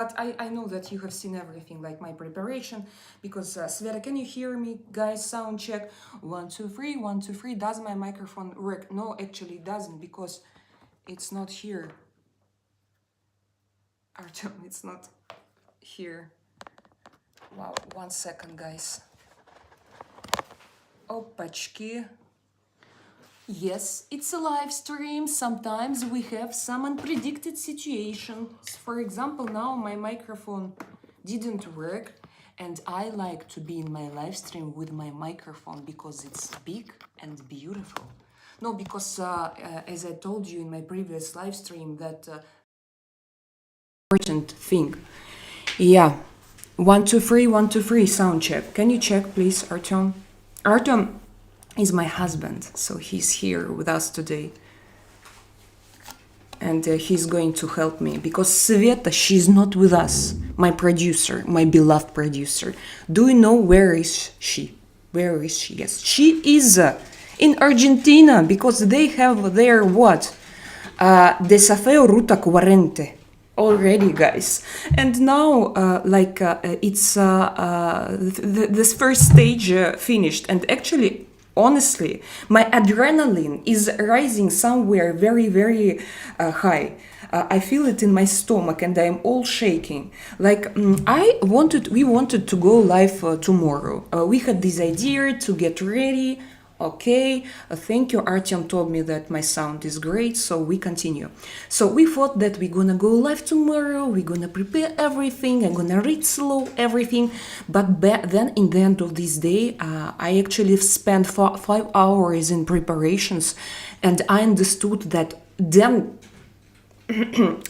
But I know that you have seen everything, like my preparation, because Sveta, can you hear me? Guys, sound check. 1, 2, 3, 1, 2, 3. Does my microphone work? No, actually it doesn't, because it's not here. Artem, it's not here. Wow, 1 second, guys. Opachki. Yes, it's a live stream. Sometimes we have some unpredicted situations. For example, now my microphone didn't work, and I like to be in my live stream with my microphone because it's big and beautiful. No, because as I told you in my previous live stream, that important thing. Yeah, 1, 2, 3, 1, 2, 3. Sound check. Can you check, please, Artem? Artem is my husband, so he's here with us today, and he's going to help me because Sveta, she's not with us, my producer, my beloved producer. Do you know where is she? Where is she? Yes, she is in Argentina, because they have their what? Desafío Ruta 40 already, guys. And now it's this first stage finished, and actually, honestly, my adrenaline is rising somewhere very, very high. I feel it in my stomach, and I'm all shaking. Like, we wanted to go live tomorrow. We had this idea to get ready. Okay, thank you. Artyom told me that my sound is great, so we continue. So we thought that we're gonna go live tomorrow, we're gonna prepare everything, I'm gonna read slow everything. But then in the end of this day, I actually spent 5 hours in preparations, and I understood that then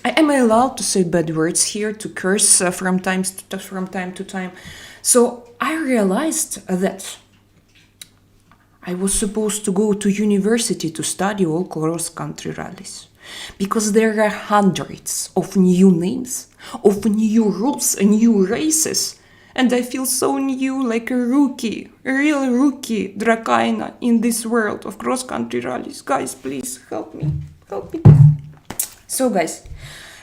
am I allowed to say bad words here, to curse from time to time? So I realized that I was supposed to go to university to study all cross-country rallies, because there are hundreds of new names, of new rules and new races, and I feel so new, like a rookie, a real rookie, Drakaina, in this world of cross-country rallies. Guys, please help me, help me. So guys,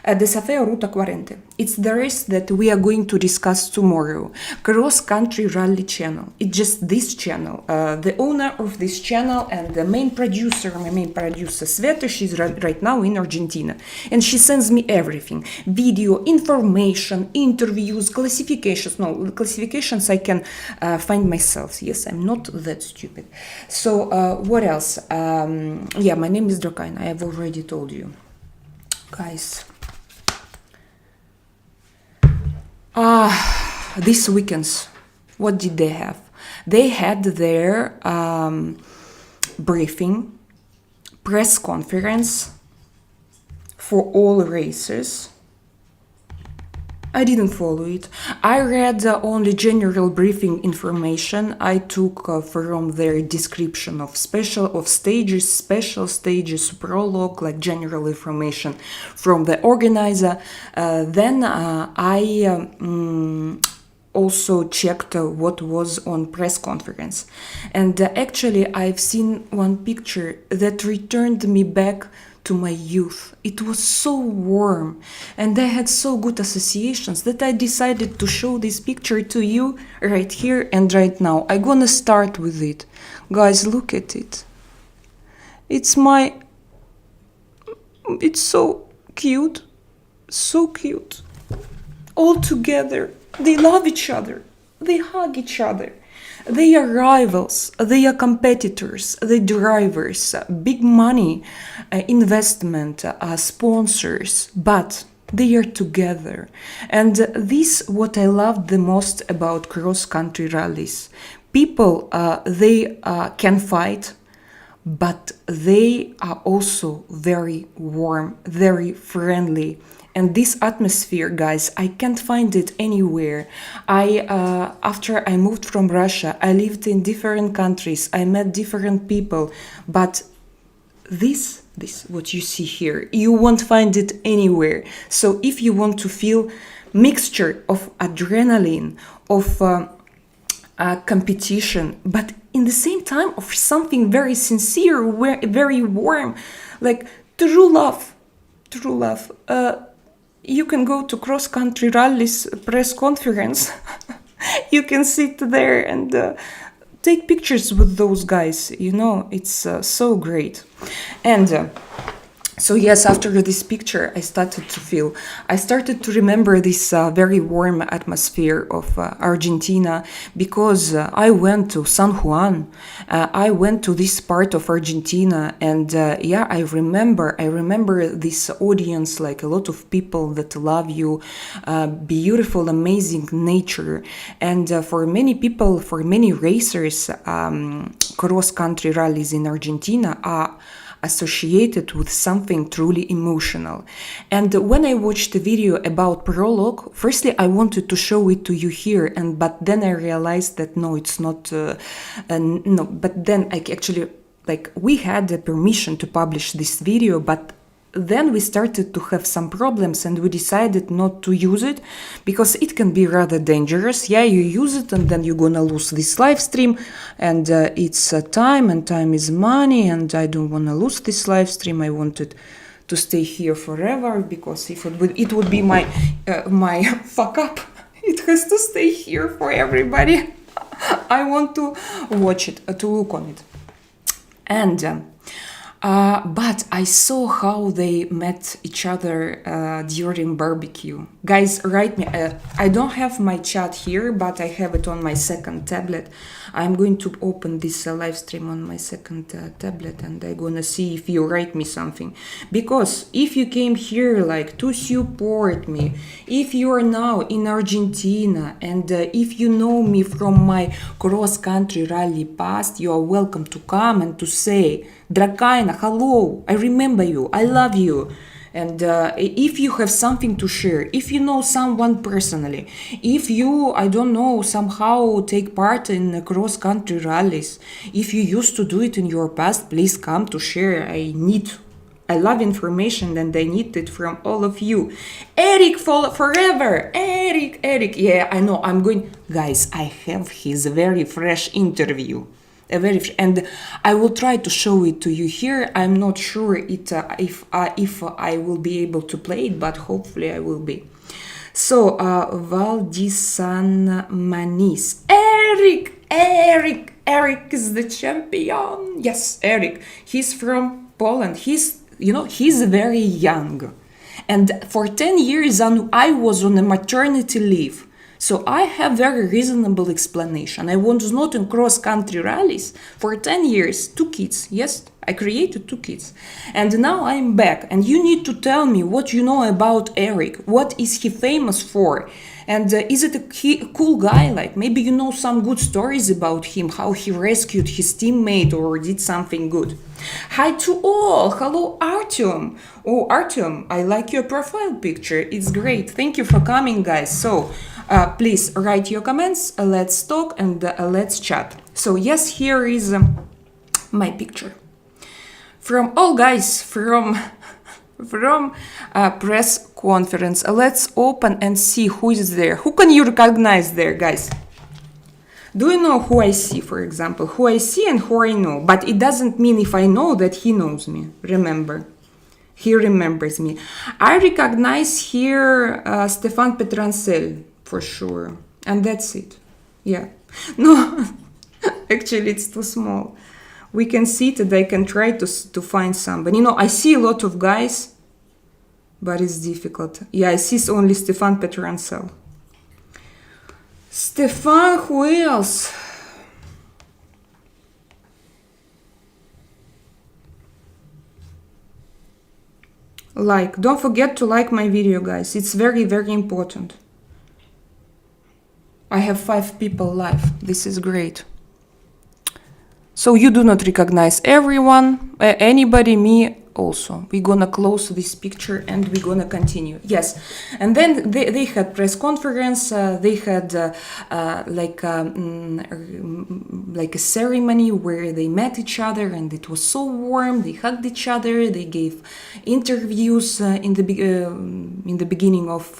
Desafío Ruta 40. It's the race that we are going to discuss tomorrow. Cross-country rally channel. It's just this channel. The owner of this channel and the main producer, my main producer, Sveta, she's right now in Argentina. And she sends me everything. Video, information, interviews, classifications. No, classifications I can find myself. Yes, I'm not that stupid. So what else? Yeah, my name is Drakaina. I have already told you. Guys. These weekends, what did they have? They had their briefing, press conference for all races. I didn't follow it. I read only general briefing information I took from their description of special stages, prologue, like general information from the organizer. Then I also checked what was on press conference. And actually I've seen one picture that returned me back to my youth. It was so warm, and I had so good associations that I decided to show this picture to you right here and right now. I'm gonna start with it. Guys, look at it. It's so cute. So cute. All together. They love each other. They hug each other. They are rivals, they are competitors, they drivers, big money, investment, sponsors, but they are together. And this what I loved the most about cross-country rallies. People, they can fight, but they are also very warm, very friendly. And this atmosphere, guys, I can't find it anywhere. After I moved from Russia, I lived in different countries, I met different people, but this what you see here, you won't find it anywhere. So if you want to feel mixture of adrenaline, of competition, but in the same time of something very sincere, very warm, like true love, you can go to cross-country rallies press conference. You can sit there and take pictures with those guys. You know, it's so great. And so yes, after this picture, I started to remember this very warm atmosphere of Argentina, because I went to San Juan. I went to this part of Argentina, and yeah, I remember this audience, like a lot of people that love you, beautiful, amazing nature. And for many people, for many racers, cross-country rallies in Argentina are associated with something truly emotional. And when I watched the video about Prologue, firstly I wanted to show it to you here, but then I realized that no, it's not no, but then I actually, like, we had the permission to publish this video, but then we started to have some problems and we decided not to use it because it can be rather dangerous. Yeah, you use it and then you're gonna lose this live stream, and it's time, and time is money, and I don't want to lose this live stream. I wanted to stay here forever, because if it would be my my fuck up. It has to stay here for everybody. I want to watch it, to look on it. And but I saw how they met each other during barbecue. Guys, write me. I don't have my chat here, but I have it on my second tablet. I'm going to open this live stream on my second tablet, and I'm gonna see if you write me something. Because if you came here like to support me, if you are now in Argentina, and if you know me from my cross-country rally past, you are welcome to come and to say, Drakaina, hello, I remember you, I love you. And if you have something to share, if you know someone personally, if you, I don't know, somehow take part in cross-country rallies, if you used to do it in your past, please come to share. I love information and I need it from all of you. Eric forever! Eric, yeah, I know, I'm going, guys, I have his very fresh interview. And I will try to show it to you here. I'm not sure if I will be able to play it, but hopefully I will be. So, Valdisan Manis. Eric is the champion. Yes, Eric. He's from Poland. He's very young. And for 10 years I was on a maternity leave. So I have very reasonable explanation. I was not in cross-country rallies for 10 years, 2 kids. Yes, I created 2 kids. And now I'm back. And you need to tell me what you know about Eric. What is he famous for? And is it a cool guy? Like, maybe you know some good stories about him, how he rescued his teammate or did something good. Hi to all. Hello, Artyom. Oh, Artyom, I like your profile picture. It's great. Thank you for coming, guys. So, please write your comments, let's talk, and let's chat. So yes, here is my picture. From all guys, from press conference. Let's open and see who is there. Who can you recognize there, guys? Do you know who I see, for example? Who I see and who I know. But it doesn't mean if I know that he knows me. Remember. He remembers me. I recognize here Stefan Petrancel. For sure. And that's it. Yeah. No, actually it's too small. We can see that I can try to find somebody. I see a lot of guys, but it's difficult. Yeah, I see only Stefan Petrancel. Stefan, who else? Don't forget to like my video, guys. It's very, very important. I have 5 people live. This is great. So you do not recognize everyone, anybody, me also. We're gonna close this picture and we're gonna continue. Yes, and then they had press conference. They had like a ceremony where they met each other, and it was so warm. They hugged each other. They gave interviews in the beginning of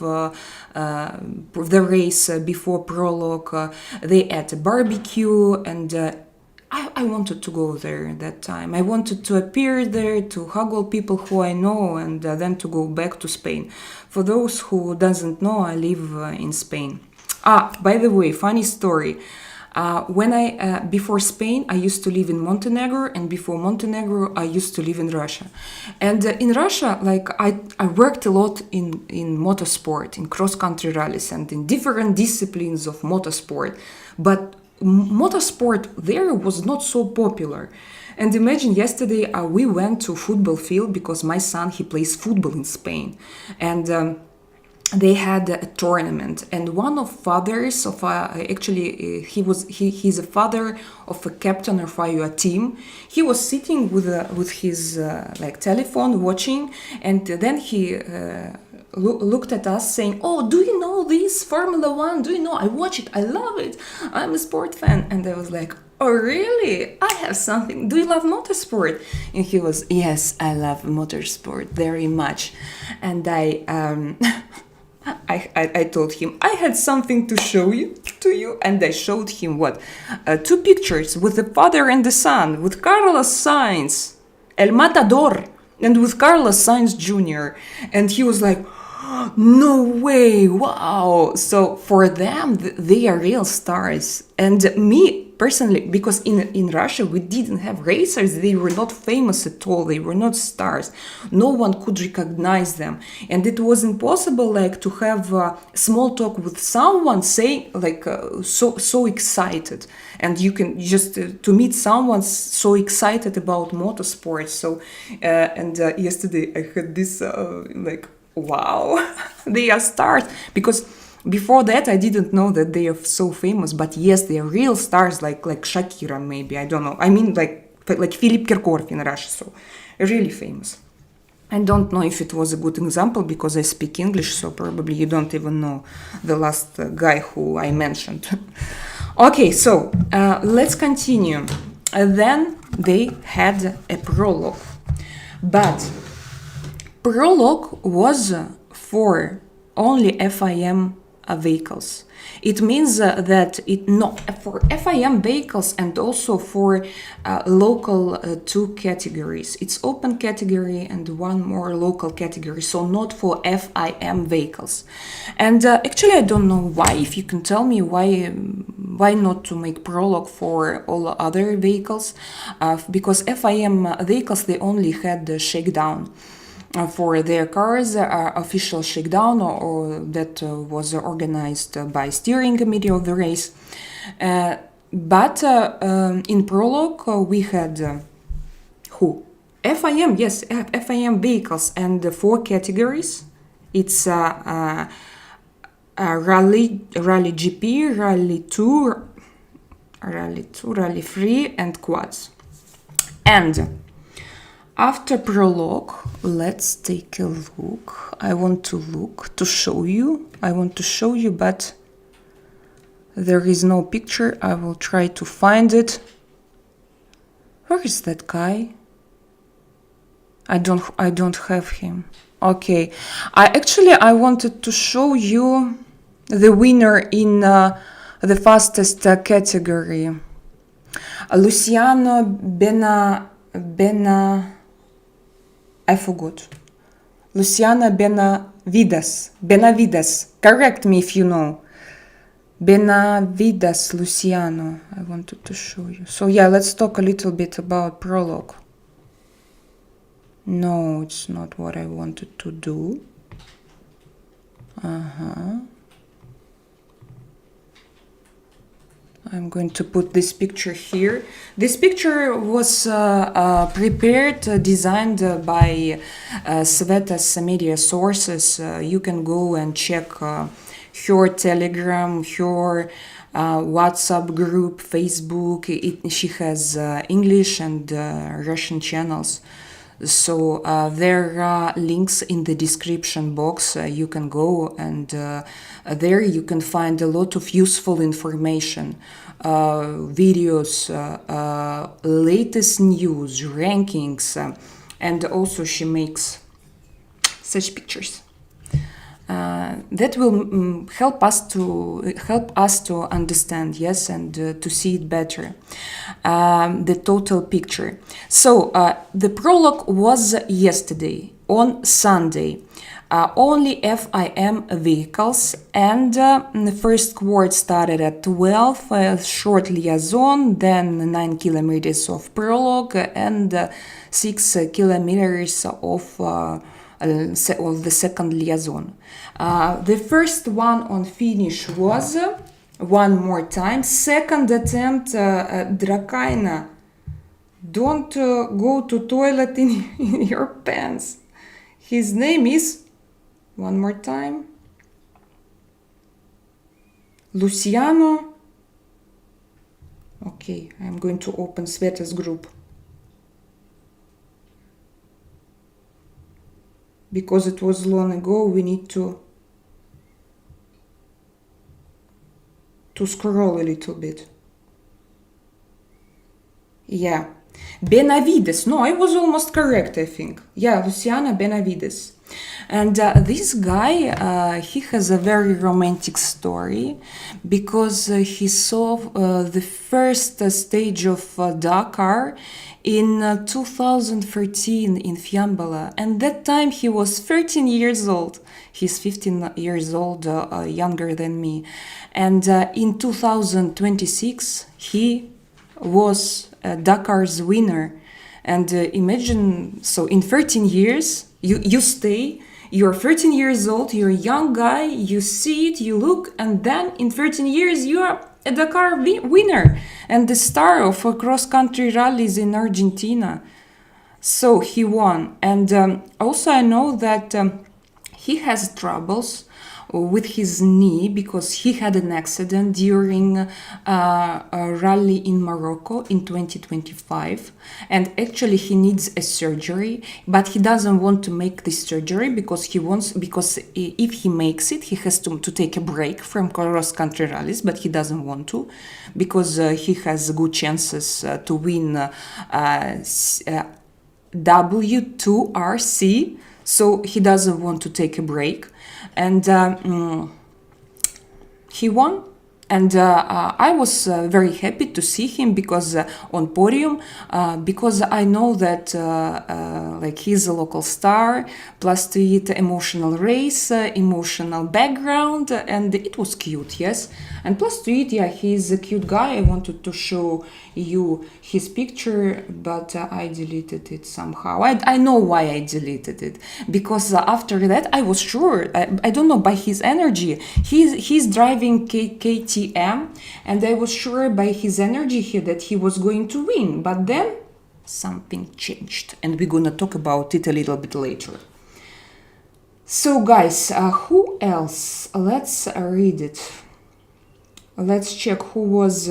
the race before Prologue. They ate a barbecue, and I wanted to go there that time. I wanted to appear there, to hug all people who I know, and then to go back to Spain. For those who doesn't know, I live in Spain. By the way, funny story. Before Spain, I used to live in Montenegro, and before Montenegro, I used to live in Russia. And in Russia, like I worked a lot in motorsport, in cross-country rallies, and in different disciplines of motorsport. But motorsport there was not so popular. And imagine yesterday we went to football field because my son, he plays football in Spain, and they had a tournament, and one of fathers of he's a father of a captain of our team. He was sitting with his like telephone watching, and then he looked at us saying, "Oh, do you know this Formula One? Do you know? I watch it. I love it. I'm a sport fan." And I was like, "Oh, really? I have something. Do you love motorsport?" And he was, "Yes, I love motorsport very much." And I told him I had something to show to you, and I showed him two pictures with the father and the son, with Carlos Sainz, El Matador, and with Carlos Sainz Jr. And he was like, "No way, wow." So for them, they are real stars. And me personally, because in Russia we didn't have racers, they were not famous at all, they were not stars, no one could recognize them, and it was impossible like to have small talk with someone saying like so excited, and you can just to meet someone so excited about motorsports. So yesterday I had this like, wow, they are stars, because before that, I didn't know that they are so famous, but yes, they are real stars, like Shakira, maybe, I don't know. I mean, like Philip Kirkorov in Russia, so really famous. I don't know if it was a good example, because I speak English, so probably you don't even know the last guy who I mentioned. Okay, so let's continue. Then they had a prologue, but prologue was for only FIM vehicles. It means that for FIM vehicles and also for local two categories. It's open category and one more local category, so not for FIM vehicles. And actually, I don't know why. If you can tell me why not to make prologue for all other vehicles? Because FIM vehicles, they only had the shakedown. For their cars, official shakedown or that was organized by steering committee of the race. But in prologue we had FIM, yes, FIM vehicles, and 4 categories. It's Rally GP, Rally 2, Rally 3, and quads. And after prologue, let's take a look. I want to show you, but there is no picture. I will try to find it. Where is that guy? I don't have him. Okay. I wanted to show you the winner in the fastest category. Luciano I forgot. Luciano Benavides. Correct me if you know. Benavides Luciano. I wanted to show you. So yeah, let's talk a little bit about prologue. No, it's not what I wanted to do. I'm going to put this picture here. This picture was prepared, designed by Sveta's media sources. You can go and check her Telegram, her WhatsApp group, Facebook. She has English and Russian channels. So there are links in the description box. You can go and there you can find a lot of useful information, videos, latest news, rankings, and also she makes such pictures. That will help us to understand, yes, and to see it better, the total picture. So the prologue was yesterday on Sunday. Only FIM vehicles, and the first quart started at 12, short liaison, then 9 kilometers of prologue, and 6 kilometers of the second liaison. The first one on finish was, one more time, second attempt, Drakaina. Don't go to toilet in your pants. His name is, one more time, Luciano. Okay, I'm going to open Sveta's group. Because it was long ago, we need to scroll a little bit. Yeah, Benavides. No, I was almost correct, I think. Yeah, Luciano Benavides. And this guy, he has a very romantic story, because he saw the first stage of Dakar in 2013 in Fiambala, and that time he was 13 years old. He's 15 years old, younger than me. And in 2026, he was Dakar's winner. And imagine, so in 13 years, you stay, you're 13 years old, you're a young guy, you see it, you look, and then in 13 years you are a Dakar winner and the star of cross-country rallies in Argentina. So he won. And also I know that he has troubles with his knee, because he had an accident during a rally in Morocco in 2025, and actually he needs a surgery, but he doesn't want to make this surgery because if he makes it, he has to take a break from cross-country rallies, but he doesn't want to, because he has good chances to win W2RC, so he doesn't want to take a break. And he won, and I was very happy to see him, because on podium, because I know that like he's a local star, plus to it emotional race, emotional background, and it was cute, yes. And plus to it, yeah, he's a cute guy. I wanted to show you his picture, but I deleted it somehow. I know why I deleted it, because after that I was sure, I don't know, by his energy, he's driving KTM, and I was sure by his energy here that he was going to win, but then something changed, and we're gonna talk about it a little bit later. So guys, who else? Let's read it. Let's check who was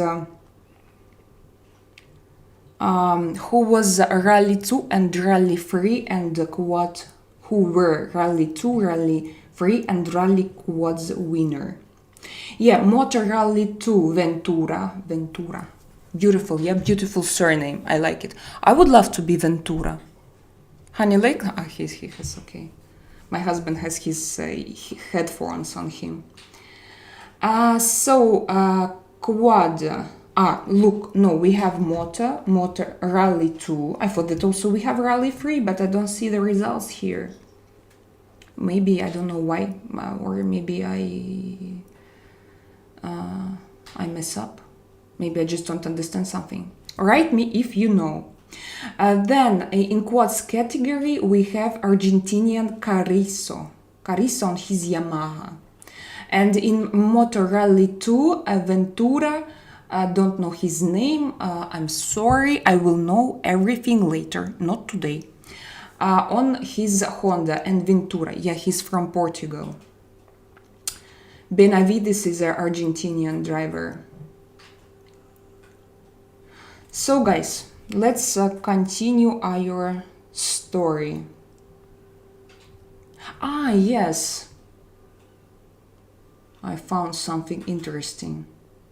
Rally 2 and Rally 3 and quad, who were Rally 2, Rally 3 and Rally Quads winner. Yeah, Motor Rally 2, Ventura. Beautiful, yeah, beautiful surname. I like it. I would love to be Ventura. Honey Lake? He has, okay. My husband has his headphones on him. Quad. Look, no, we have Motor Rally 2. I thought that also we have Rally 3, but I don't see the results here. Maybe, I don't know why, or maybe I mess up. Maybe I just don't understand something. Write me if you know. Then, in quads category, we have Argentinian Carrizo on his Yamaha. And in Motor Rally 2, Ventura, I don't know his name, I'm sorry, I will know everything later, not today. On his Honda, and Ventura, yeah, he's from Portugal. Benavides is an Argentinian driver. So guys, let's continue our story. Yes. I found something interesting.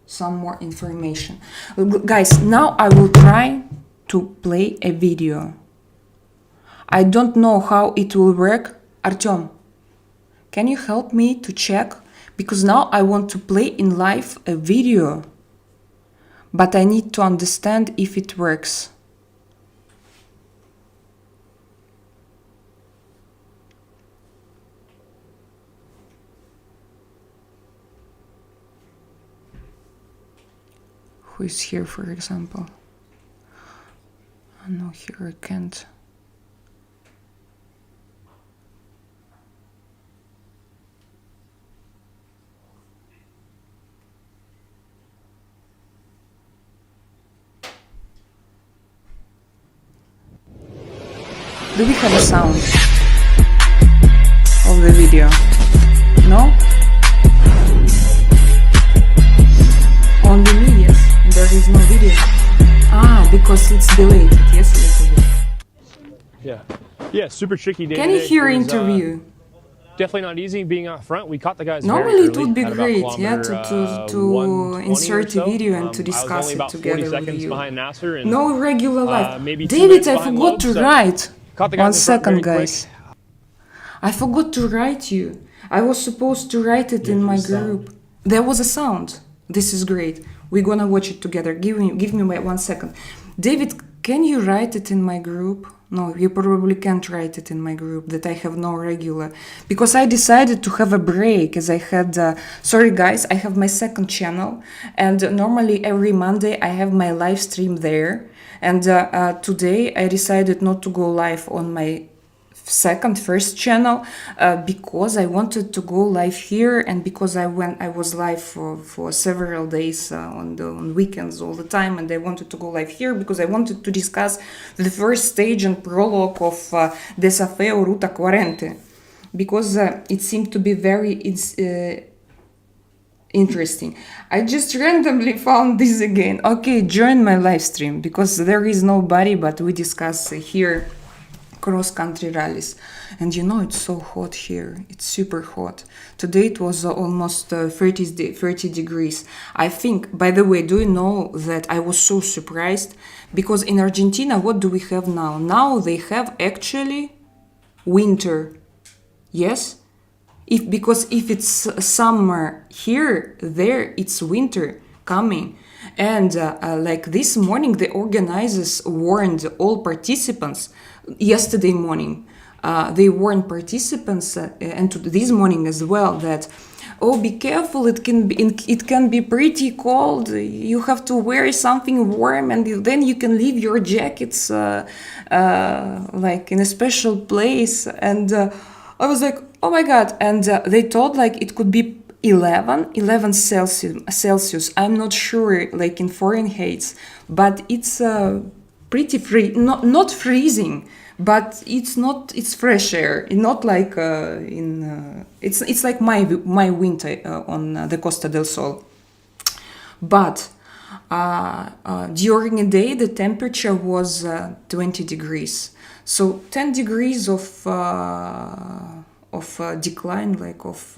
Some more information. Guys, now I will try to play a video. I don't know how it will work. Artyom, Can you help me to check? Because now I want to play in live a video, but I need to understand if it works. Who is here, for example? Oh, no, here I can't. Do we have a sound of the video? No? Only me, yes. There is no video. Ah, because it's delayed. Yes, a little bit. Yeah, super tricky day. Can you hear interview? Definitely not easy being out front. We caught the guys. Normally it would be great, yeah, to insert a video and to discuss it together with you. No regular life. David, I forgot to write. 1 second, guys. I forgot to write you. I was supposed to write it in my group. There was a sound. This is great. We're gonna watch it together. Give me 1 second. David, can you write it in my group? No, you probably can't write it in my group that I have no regular. Because I decided to have a break as I had... sorry guys, I have my second channel. And normally every Monday I have my live stream there. And today I decided not to go live on my first channel because I wanted to go live here, and because I was live for several days on weekends all the time, and I wanted to go live here because I wanted to discuss the first stage and prologue of Desafío Ruta 40, because it seemed to be very interesting. I just randomly found this again. Okay, join my live stream because there is nobody, but we discuss here cross-country rallies. And you know, it's so hot here. It's super hot. Today it was almost 30 degrees. I think, by the way, do you know that I was so surprised? Because in Argentina, what do we have now? Now they have actually winter. Yes? Because if it's summer here, there it's winter coming. And like this morning, the organizers warned all participants. Yesterday morning, they warned participants, and this morning as well, that be careful. It can be pretty cold. You have to wear something warm, and then you can leave your jackets like in a special place. And I was like, oh my god! And they told like it could be 11 Celsius. I'm not sure, like in Fahrenheit, but it's pretty free. Not freezing, but it's fresh air. Not like it's like my winter on the Costa del Sol. But during the day, the temperature was 20 degrees. So 10 degrees of decline, like of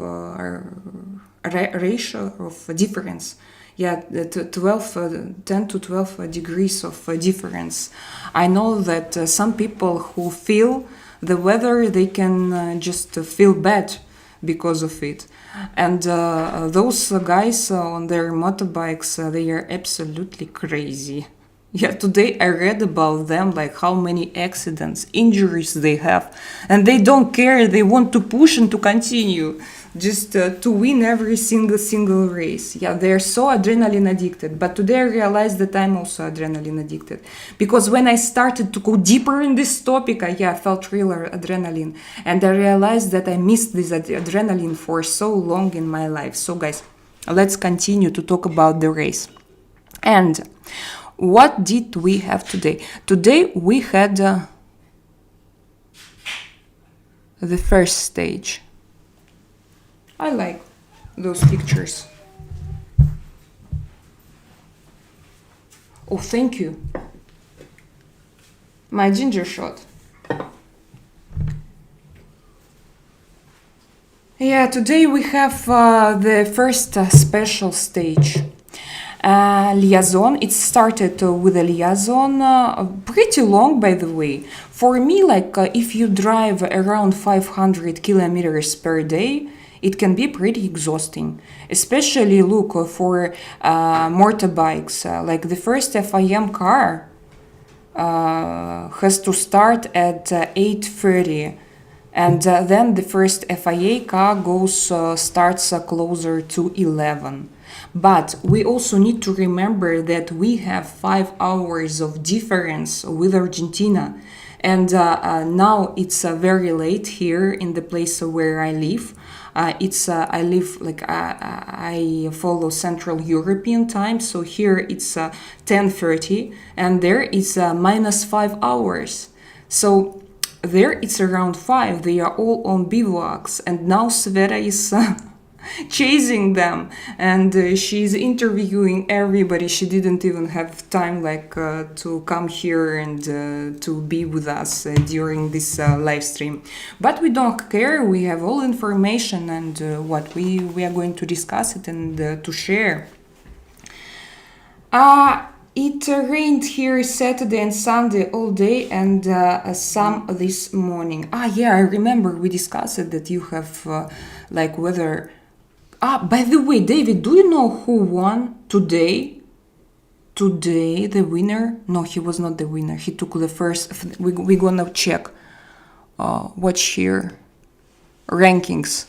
ratio of difference. Yeah, 10 to 12 degrees of difference. I know that some people who feel the weather, they can just feel bad because of it. And those guys on their motorbikes, they are absolutely crazy. Yeah, today I read about them, like how many accidents, injuries they have, and they don't care. They want to push and to continue, just to win every single race. Yeah, they're so adrenaline addicted. But today I realized that I'm also adrenaline addicted, because when I started to go deeper in this topic, I felt real adrenaline, and I realized that I missed this adrenaline for so long in my life. So guys, let's continue to talk about the race. And what did we have today? Today we had the first stage. I like those pictures. Oh, thank you. My ginger shot. Yeah, today we have the first special stage. liaison. It started with a liaison, pretty long, by the way. For me, like if you drive around 500 kilometers per day, it can be pretty exhausting. Especially look for motorbikes. Like the first FIM car has to start at 8:30. And then the first FIA car starts closer to 11. But we also need to remember that we have 5 hours of difference with Argentina. And now it's very late here in the place where I live. I live like I follow Central European time, so here it's 10:30, and there it's minus 5 hours. So there it's around 5. They are all on bivouacs, and now Sveta is chasing them, and she's interviewing everybody. She didn't even have time to come here and to be with us during this live stream. But we don't care. We have all information, and what we are going to discuss it and to share. It rained here Saturday and Sunday all day, and some this morning. Yeah, I remember we discussed it, that you have weather. By the way, David, do you know who won today? Today, the winner? No, he was not the winner. He took the first. We're gonna check. Watch here. Rankings.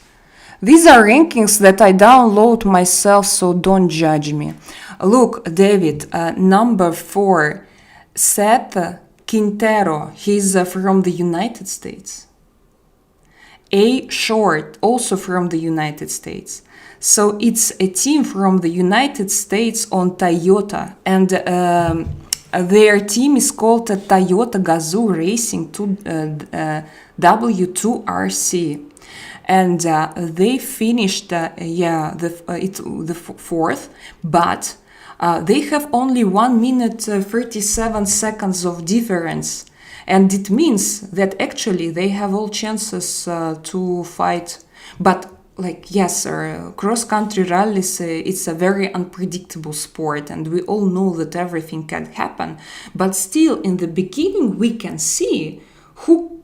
These are rankings that I download myself, so don't judge me. Look, David, number 4, Seth Quintero. He's from the United States. A. Short, also from the United States. So it's a team from the United States on Toyota, and their team is called Toyota Gazoo Racing W2RC. And they finished, the fourth, but they have only 1 minute 37 seconds of difference. And it means that actually they have all chances to fight. But yes, cross-country rallies, it's a very unpredictable sport, and we all know that everything can happen. But still, in the beginning, we can see who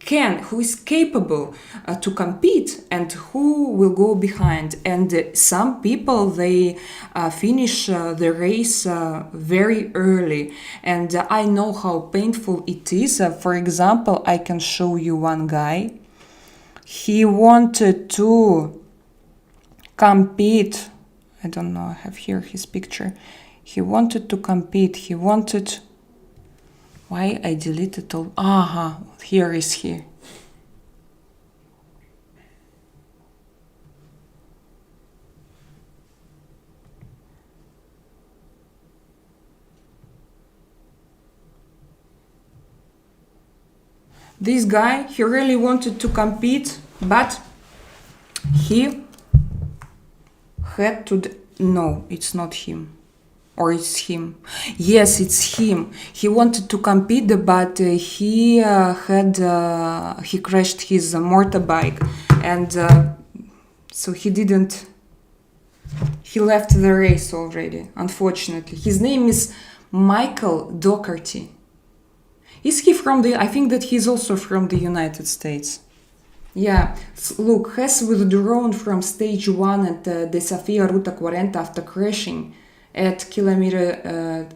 is capable to compete and who will go behind. And some people, they finish the race very early, and I know how painful it is. For example, I can show you one guy. He wanted to compete. I don't know, I have here his picture. He wanted to compete. Why I deleted all? Here is he. This guy, he really wanted to compete, but he had to... No, it's not him. Or it's him. Yes, it's him. He wanted to compete, but he crashed his motorbike, and so he didn't. He left the race already, unfortunately. His name is Michael Doherty. Is he from the... I think that he's also from the United States. Yeah, look, has withdrawn from stage 1 at Desafío Ruta 40 after crashing at kilometer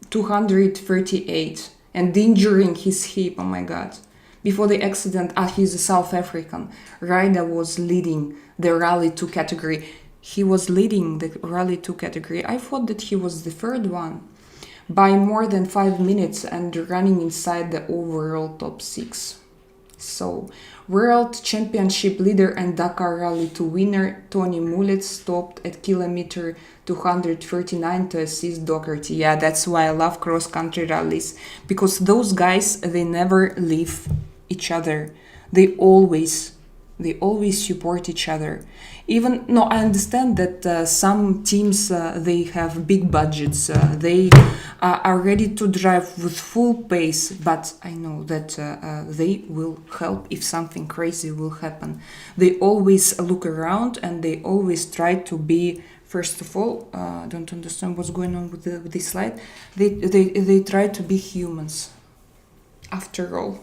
238 and injuring his hip. Oh my god. Before the accident, he's a South African. Rider was leading the Rally 2 category. He was leading the Rally 2 category. I thought that he was the third one by more than 5 minutes and running inside the overall top 6. So, World Championship leader and Dakar Rally 2 winner Tony Mullet stopped at kilometer 239 to assist Doherty. Yeah, that's why I love cross-country rallies, because those guys, they never leave each other. They always support each other. Even, no, I understand that some teams, they have big budgets. They are ready to drive with full pace, but I know that they will help if something crazy will happen. They always look around and they always try to be First of all, don't understand what's going on with this slide. They try to be humans, after all.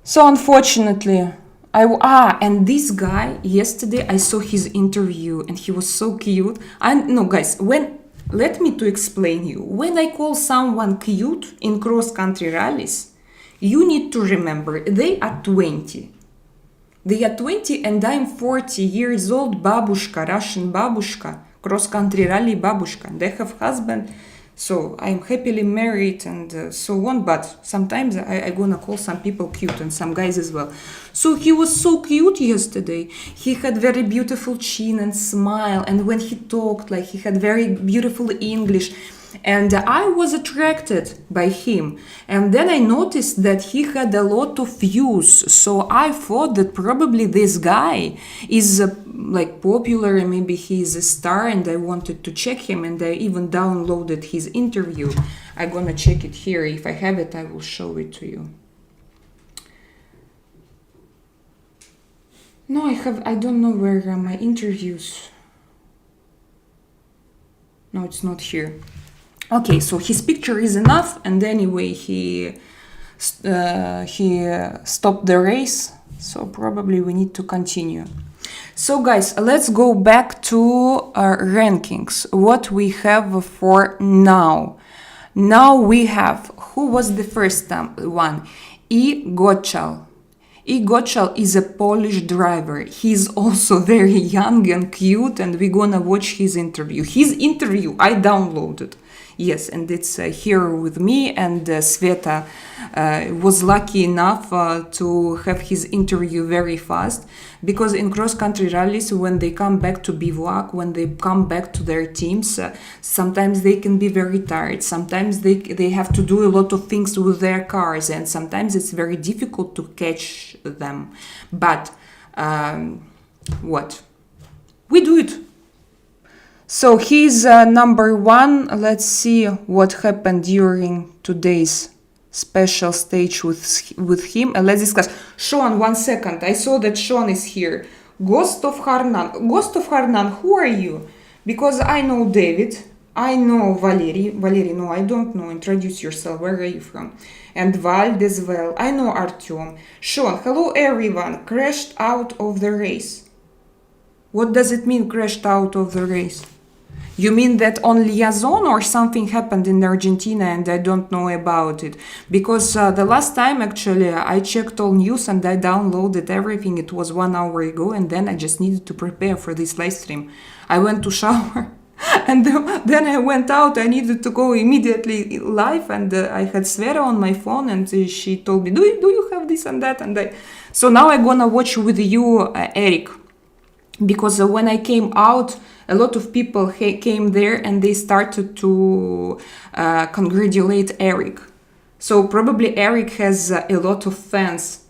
So unfortunately, and this guy, yesterday I saw his interview and he was so cute. No, guys, let me to explain you. When I call someone cute in cross-country rallies, you need to remember they are 20. They are 20 and I'm 40 years old, babushka, Russian babushka, cross-country rally babushka. And I have husband, so I'm happily married and so on. But sometimes I gonna call some people cute and some guys as well. So he was so cute yesterday. He had very beautiful chin and smile. And when he talked, like he had very beautiful English. And I was attracted by him. And then I noticed that he had a lot of views. So I thought that probably this guy is like popular and maybe he's a star, and I wanted to check him, and I even downloaded his interview. I'm gonna check it here. If I have it, I will show it to you. No, I don't know where are my interviews. No, it's not here. Okay, so his picture is enough, and anyway he stopped the race, so probably we need to continue. So guys, let's go back to our rankings. What we have for now. Now we have, who was the first one? Gochal. Gochal is a Polish driver. He's also very young and cute, and we're gonna watch his interview. His interview I downloaded. Yes, and it's here with me, and Sveta was lucky enough to have his interview very fast, because in cross-country rallies, when they come back to bivouac, when they come back to their teams, sometimes they can be very tired, sometimes they have to do a lot of things with their cars, and sometimes it's very difficult to catch them. But what? We do it. So he's number one. Let's see what happened during today's special stage with him. Let's discuss. Sean, 1 second. I saw that Sean is here. Ghost of Harnan. Ghost of Harnan, who are you? Because I know David. I know Valery. Valery, no, I don't know. Introduce yourself. Where are you from? And Vald as well. I know Artyom. Sean, hello everyone. Crashed out of the race. What does it mean, crashed out of the race? You mean that on liaison, or something happened in Argentina and I don't know about it? Because the last time actually I checked all news and I downloaded everything. It was 1 hour ago, and then I just needed to prepare for this live stream. I went to shower and then I went out. I needed to go immediately live, and I had Sveta on my phone, and she told me, do you have this and that? And so now I'm gonna watch with you, Eric. Because when I came out, a lot of people came there and they started to congratulate Eric. So probably Eric has a lot of fans.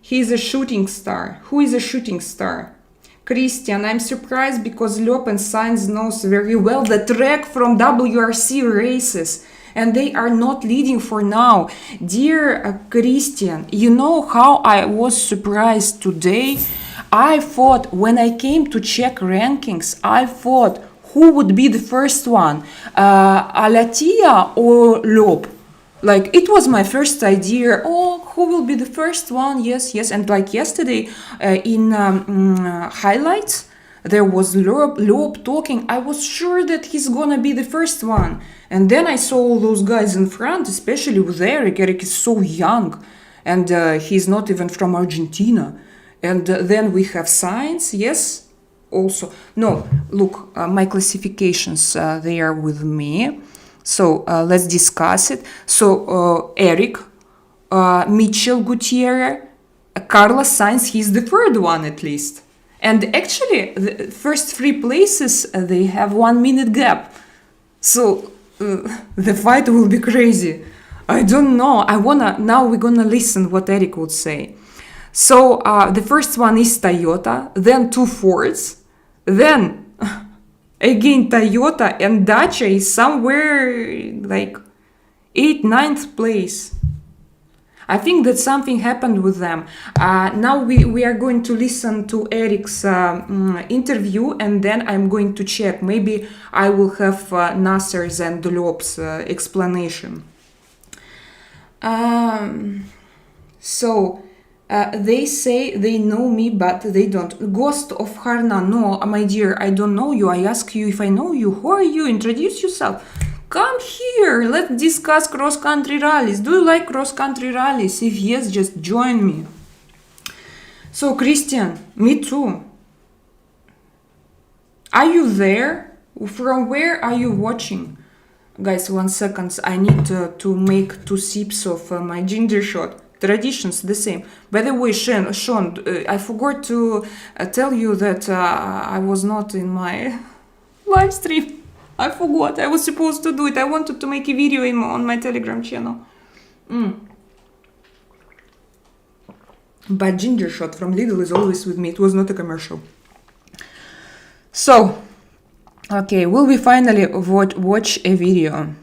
He's a shooting star. Who is a shooting star? Christian, I'm surprised because Loeb and Sainz knows very well the track from WRC races, and they are not leading for now. Dear Christian, you know how I was surprised today? I thought, when I came to check rankings, I thought, who would be the first one? Attiyah or Loeb? Like, it was my first idea. Oh, who will be the first one? Yes. And like yesterday in highlights, there was Loeb talking. I was sure that he's gonna be the first one. And then I saw all those guys in front, especially with Eric. Eric is so young, and he's not even from Argentina. And then we have Sainz, yes, also. No, look, my classifications, they are with me. So let's discuss it. So Eric, Mitchell Gutierrez, Carlos Sainz, he's the third one at least. And actually, the first 3 places, they have 1 minute gap. So the fight will be crazy. I don't know. Now we're gonna listen what Eric would say. So the first one is Toyota, then 2 Fords, then again Toyota, and Dacia is somewhere like 8th, 9th place. I think that something happened with them. Now we are going to listen to Eric's interview, and then I'm going to check. Maybe I will have Nasser's and Loeb's explanation. So they say they know me, but they don't. Ghost of Harna, no, my dear, I don't know you. I ask you if I know you. Who are you? Introduce yourself. Come here, let's discuss cross-country rallies. Do you like cross-country rallies? If yes, just join me. So, Christian, me too. Are you there? From where are you watching? Guys, 1 second. I need to make 2 sips of my ginger shot. Traditions the same. By the way, Sean, I forgot to tell you that I was not in my live stream. I forgot. I was supposed to do it. I wanted to make a video on my Telegram channel. But ginger shot from Lidl is always with me. It was not a commercial. So, okay, will we finally watch a video?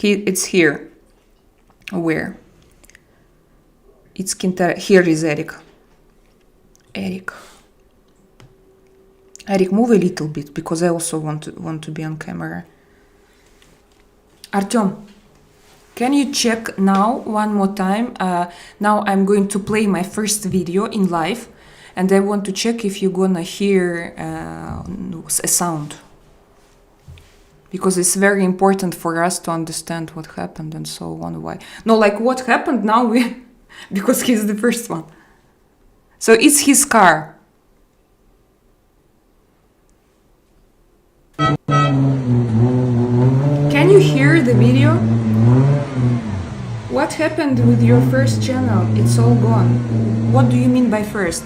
It's here. Where? It's Quintana. Here is Eric. Eric, move a little bit, because I also want to be on camera. Artyom, can you check now one more time? Now I'm going to play my first video in live, and I want to check if you're gonna hear a sound. Because it's very important for us to understand what happened and so on. Why? No, like what happened now, because he's the first one. So it's his car. Can you hear the video? What happened with your first channel? It's all gone. What do you mean by first?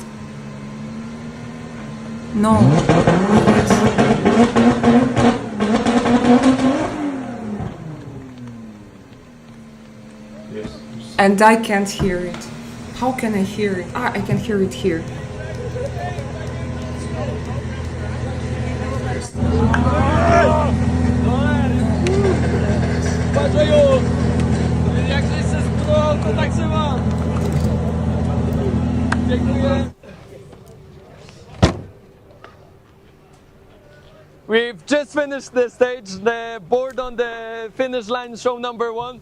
No. Yes. And I can't hear it. How can I hear it? I can hear it here. We've just finished the stage. The board on the finish line show number 1.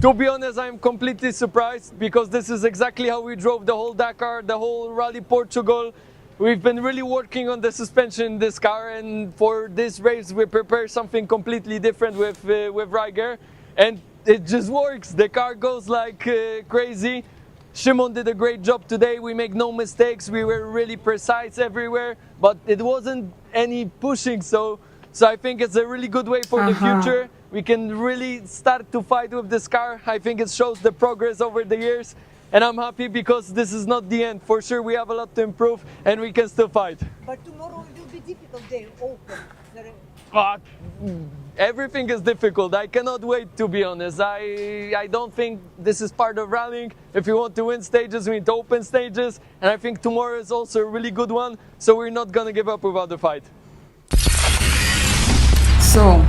To be honest, I'm completely surprised, because this is exactly how we drove the whole Dakar, the whole Rally Portugal. We've been really working on the suspension in this car, and for this race we prepared something completely different with Rajhi, and it just works. The car goes like crazy. Shimon did a great job today. We make no mistakes. We were really precise everywhere, but it wasn't any pushing. So I think it's a really good way for the future. We can really start to fight with this car. I think it shows the progress over the years, and I'm happy because this is not the end. For sure, we have a lot to improve, and we can still fight. But tomorrow it will be difficult day, open. But everything is difficult. I cannot wait, to be honest. I don't think this is part of rallying. If we want to win stages, we need to open stages. And I think tomorrow is also a really good one. So we're not going to give up without the fight. So,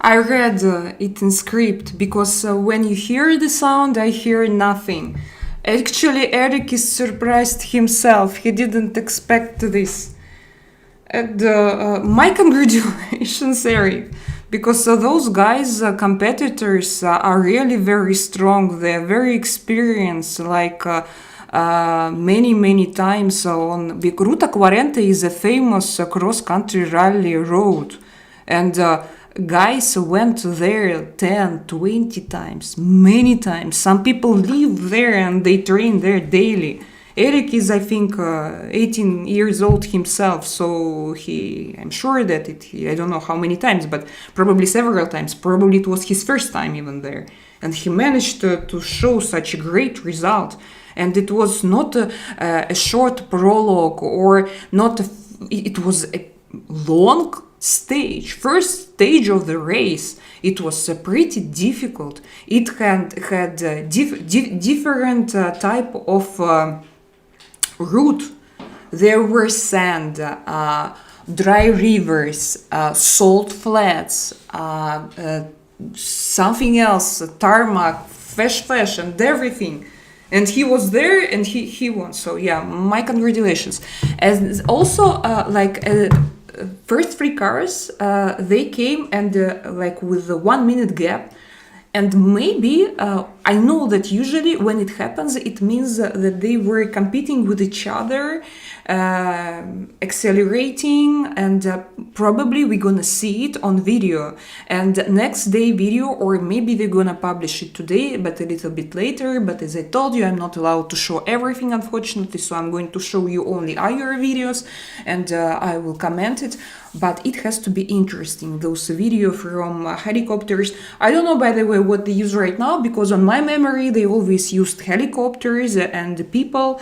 I read it in script, because when you hear the sound, I hear nothing. Actually, Eric is surprised himself. He didn't expect this. And my congratulations, Eric, because those guys, competitors, are really very strong. They're very experienced, like many times on. Ruta 40 is a famous cross-country rally road, and guys went there 10, 20 times, many times. Some people live there and they train there daily. Eric is, I think, 18 years old himself, so I'm sure that I don't know how many times, but probably several times. Probably it was his first time even there. And he managed to show such a great result. And it was not a short prologue, or not, it was a long stage, first stage of the race. It was pretty difficult. It had different type of route. There were sand, dry rivers, salt flats, something else, tarmac, flash, and everything. And he was there, and he won. So yeah, my congratulations. And also, first three cars, they came and like with a 1 minute gap. And maybe, I know that usually when it happens, it means that they were competing with each other, accelerating, and probably we're gonna see it on video. And next day video, or maybe they're gonna publish it today, but a little bit later. But as I told you, I'm not allowed to show everything, unfortunately, so I'm going to show you only our videos, and I will comment it. But it has to be interesting, those video from helicopters. I don't know, by the way, what they use right now, because on my memory they always used helicopters and people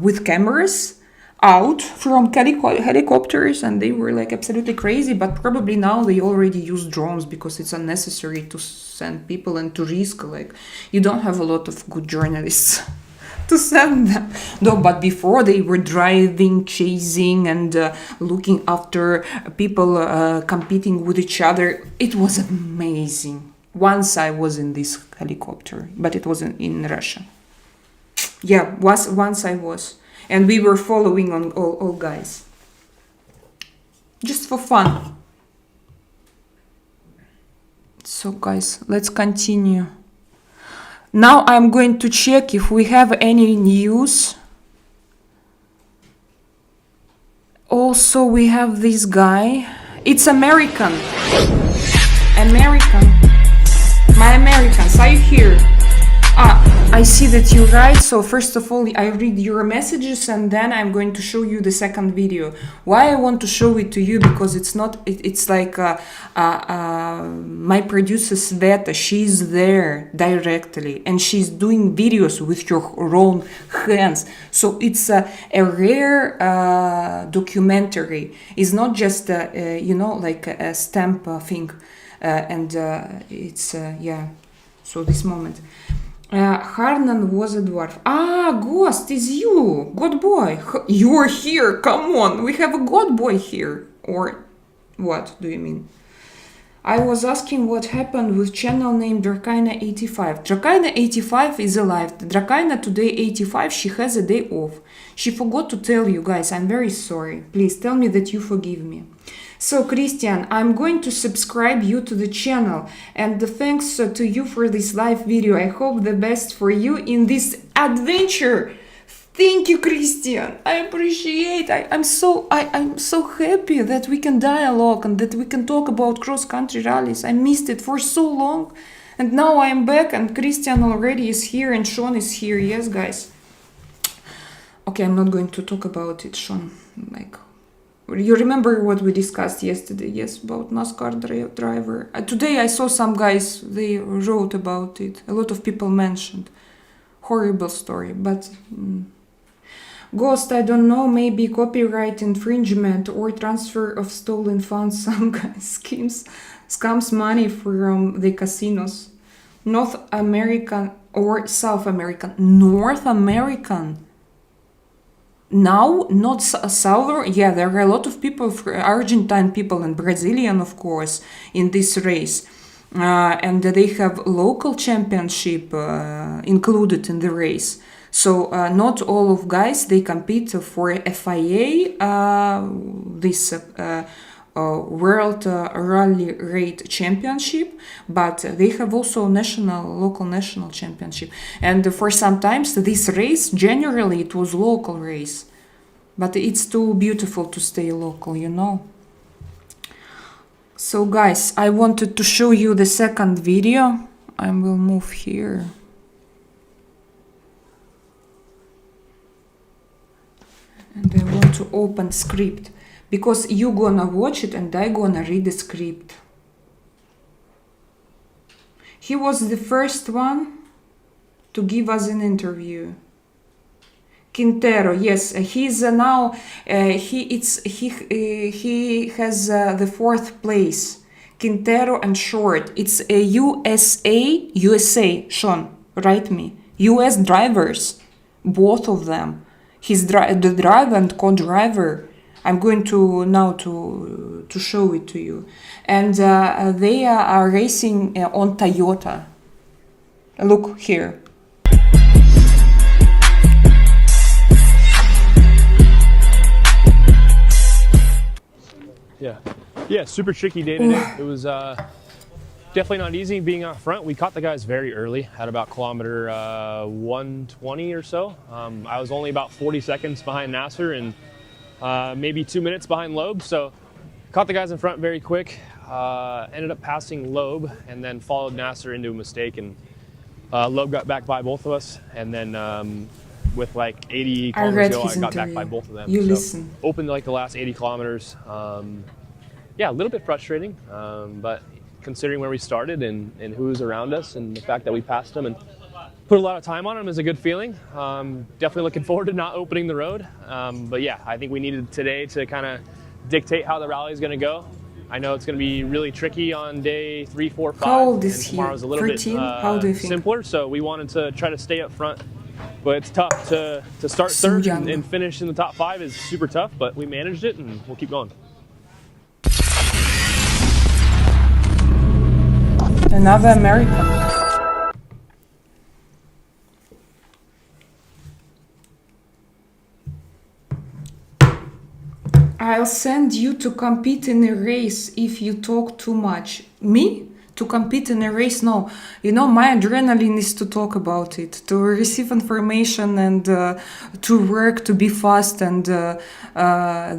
with cameras out from helicopters, and they were like absolutely crazy. But probably now they already use drones because it's unnecessary to send people and to risk, like you don't have a lot of good journalists to send them. No, but before they were driving, chasing, and looking after people competing with each other. It was amazing. Once I was in this helicopter, but it wasn't in Russia. Yeah, once I was. And we were following on all guys. Just for fun. So guys, let's continue. Now I'm going to check if we have any news. Also, we have this guy. It's American. My Americans, are you here? I see that you write. So first of all, I read your messages, and then I'm going to show you the second video. Why I want to show it to you? Because it's not. It's like my producer Sveta. She's there directly, and she's doing videos with your own hands. So it's a rare documentary. It's not just like a stamp thing, and it's yeah. So this moment. Harnan was a dwarf. Ghost, is you. God boy. You're here. Come on. We have a god boy here. Or what do you mean? I was asking what happened with channel name Drakaina 85. Drakaina 85 is alive. Drakaina today 85. She has a day off. She forgot to tell you guys. I'm very sorry. Please tell me that you forgive me. So Christian, I'm going to subscribe you to the channel, and thanks to you for this live video. I hope the best for you in this adventure. Thank you, Christian. I appreciate. I'm so happy that we can dialogue and that we can talk about cross-country rallies. I missed it for so long, and now I'm back, and Christian already is here, and Sean is here. Yes, guys. Okay, I'm not going to talk about it, Sean. Like. You remember what we discussed yesterday, yes, about NASCAR driver. Today I saw some guys, they wrote about it. A lot of people mentioned. Horrible story, but... Ghost, I don't know, maybe copyright infringement or transfer of stolen funds. Some guys scams money from the casinos. North American or South American? North American. Now, not Southern, yeah, there are a lot of people, Argentine people and Brazilian, of course, in this race. And they have local championship included in the race. So not all of guys, they compete for FIA, this World Rally Raid Championship, but they have also local national championship. And for sometimes this race, generally it was local race, but it's too beautiful to stay local, you know. So guys, I wanted to show you the second video. I will move here. And I want to open script. Because you gonna watch it and I gonna read the script. He was the first one to give us an interview. Quintero, yes, he's now he has the fourth place. Quintero and Short. It's a USA, Sean, write me. US drivers, both of them. He's the driver and co-driver. I'm going to now to show it to you. And they are racing on Toyota. Look here. Yeah, super tricky day today. It was definitely not easy being out front. We caught the guys very early at about kilometer 120 or so. I was only about 40 seconds behind Nasser and maybe 2 minutes behind Loeb. So caught the guys in front very quick. Ended up passing Loeb and then followed Nasser into a mistake. And Loeb got back by both of us. And then with like 80 kilometers to go, I got back by both of them. You so listen. Opened like the last 80 kilometers. Yeah, a little bit frustrating, but considering where we started and who was around us and the fact that we passed them and put a lot of time on them is a good feeling. Definitely looking forward to not opening the road. But yeah, I think we needed today to kind of dictate how the rally is going to go. I know it's going to be really tricky on day 3, 4, 5. How old is and he? tomorrow's a little 13? bit How do you think? simpler, so we wanted to try to stay up front. But it's tough to start So third young. and finish in the top 5 is super tough, but we managed it and we'll keep going. Another American. I'll send you to compete in a race if you talk too much. Me? To compete in a race? No. You know, my adrenaline is to talk about it, to receive information and to work, to be fast, and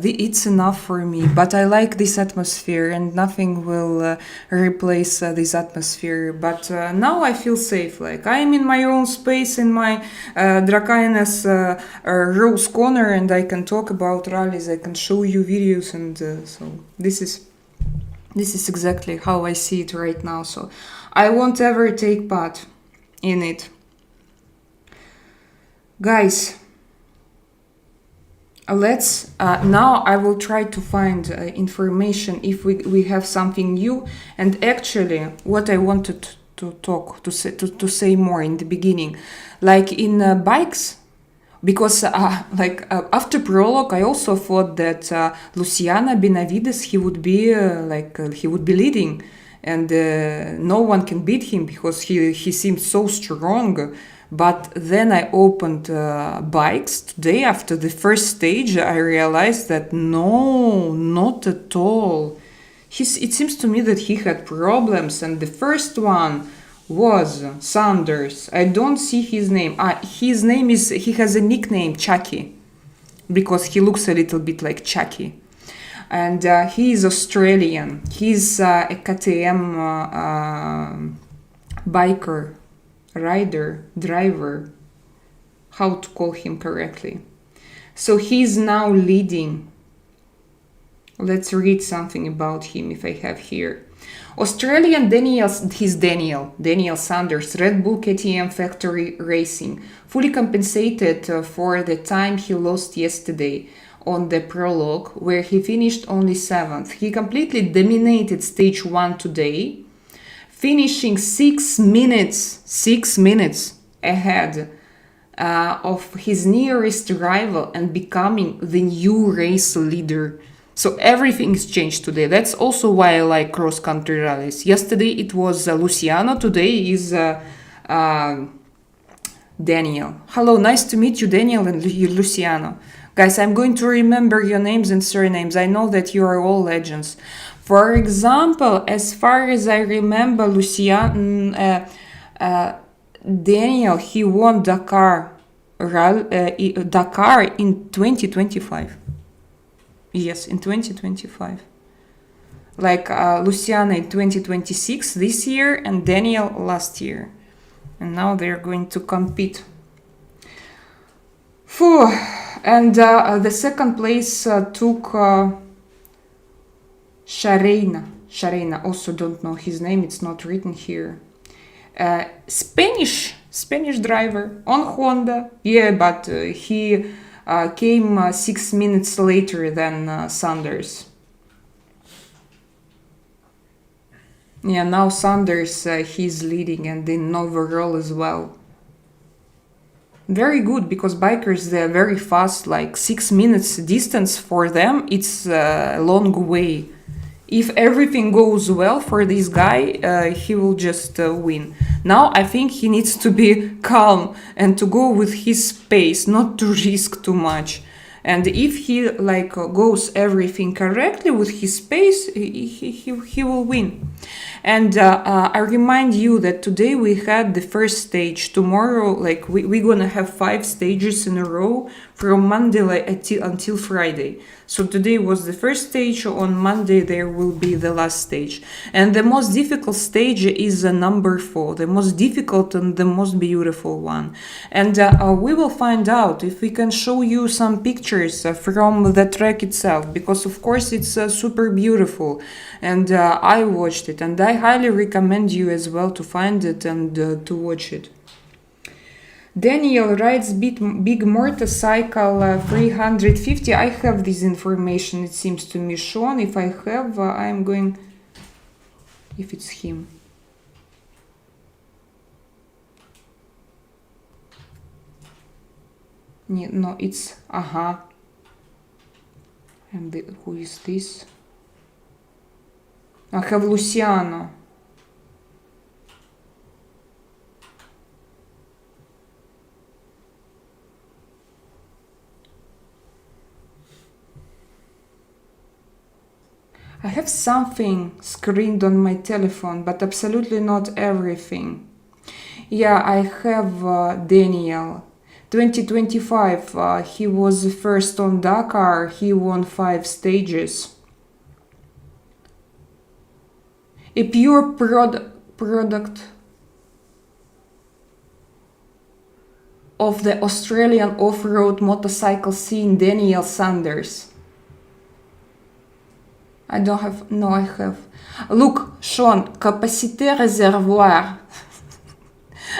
it's enough for me. But I like this atmosphere and nothing will replace this atmosphere. But now I feel safe. Like I'm in my own space, in my Drakaina's rose corner, and I can talk about rallies, I can show you videos, and so this is exactly how I see it right now. So I won't ever take part in it. Guys, let's now I will try to find information if we have something new. And actually what I wanted to say more in the beginning, like in bikes, because after Prologue, I also thought that Luciano Benavides, he would be leading, and no one can beat him because he seemed so strong. But then I opened bikes today after the first stage. I realized that no, not at all. It seems to me that he had problems, and the first one was Sanders. I don't see his name. His name is, he has a nickname, Chucky, because he looks a little bit like Chucky. And he is Australian. He's a KTM biker, rider, driver, how to call him correctly. So he's now leading. Let's read something about him if I have here. Australian Daniel Sanders, Red Bull KTM Factory Racing, fully compensated for the time he lost yesterday on the Prologue, where he finished only 7th. He completely dominated stage 1 today, finishing 6 minutes ahead of his nearest rival and becoming the new race leader. So everything's changed today. That's also why I like cross-country rallies. Yesterday it was Luciano, today is Daniel. Hello, nice to meet you, Daniel and Luciano. Guys, I'm going to remember your names and surnames. I know that you are all legends. For example, as far as I remember, Daniel, he won Dakar in 2025. Yes, in 2025. Like Luciano in 2026 this year and Daniel last year. And now they're going to compete. Phew. And the second place took Schareina, also don't know his name, it's not written here. Spanish driver on Honda. Yeah, but he came 6 minutes later than Sanders. Yeah, now Sanders, he's leading and in overall as well. Very good, because bikers, they're very fast, like 6 minutes distance for them, it's a long way. If everything goes well for this guy, he will just win. Now I think he needs to be calm and to go with his pace, not to risk too much. And if he like goes everything correctly with his pace, he will win. And I remind you that today we had the first stage. Tomorrow, like we're gonna have 5 stages in a row from Monday until Friday. So today was the first stage. On Monday there will be the last stage. And the most difficult stage is number 4, the most difficult and the most beautiful one. And we will find out if we can show you some pictures from the track itself, because of course it's super beautiful. And I watched it, and I highly recommend you as well to find it and to watch it. Daniel rides big motorcycle 350. I have this information, it seems to me, Sean. If I have, I'm going... If it's him. No, it's... And who is this? I have Luciano. I have something screened on my telephone, but absolutely not everything. Yeah, I have Daniel. 2025, he was first on Dakar, he won 5 stages. A pure product of the Australian off-road motorcycle scene, Daniel Sanders. I don't have... No, I have. Look, Sean, capacité réservoir.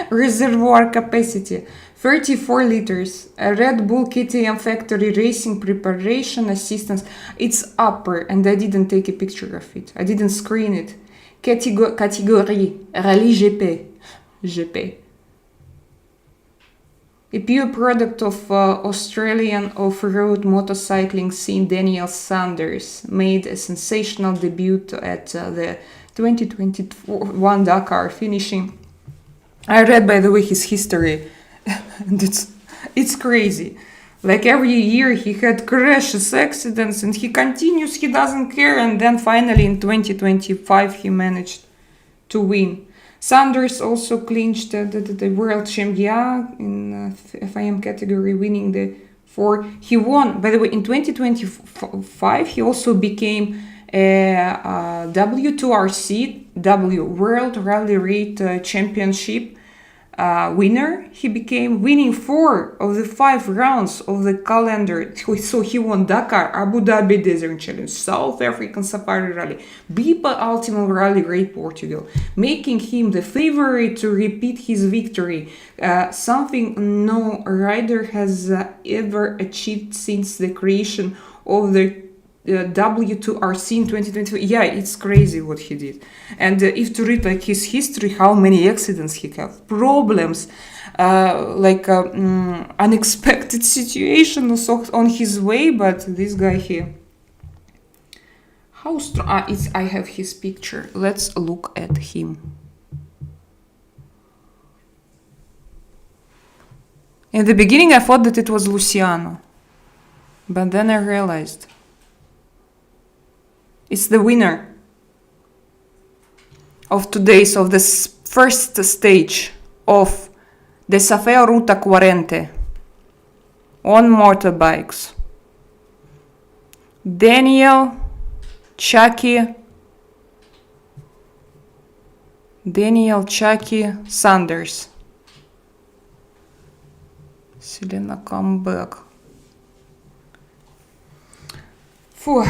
Reservoir capacity. 34 liters. A Red Bull KTM factory racing preparation assistance. It's upper, and I didn't take a picture of it. I didn't screen it. Category Rallye GP. A pure product of Australian off-road motorcycling scene, Daniel Sanders made a sensational debut at the 2021 Dakar, finishing. I read, by the way, his history, and it's crazy. Like every year he had crashes, accidents, and he continues, he doesn't care, and then finally in 2025 he managed to win. Sanders also clinched the world champion in FIM category, winning the 4. He won, by the way, in 2025 he also became a W2RC World Rally Raid Championship winner. He became winning 4 of the 5 rounds of the calendar. So he won Dakar, Abu Dhabi Desert Challenge, South African Safari Rally, BIPA Ultimate Rally Raid Portugal, making him the favorite to repeat his victory, something no rider has ever achieved since the creation of the W2RC in 2020. Yeah, it's crazy what he did. And if to read like his history, how many accidents he have, problems, unexpected situations on his way, but this guy here, how strong. I have his picture. Let's look at him. In the beginning I thought that it was Luciano, but then I realized it's the winner of this first stage of Desafío Ruta 40 on motorbikes. Daniel Chucky Sanders. Selena, come back. Phew.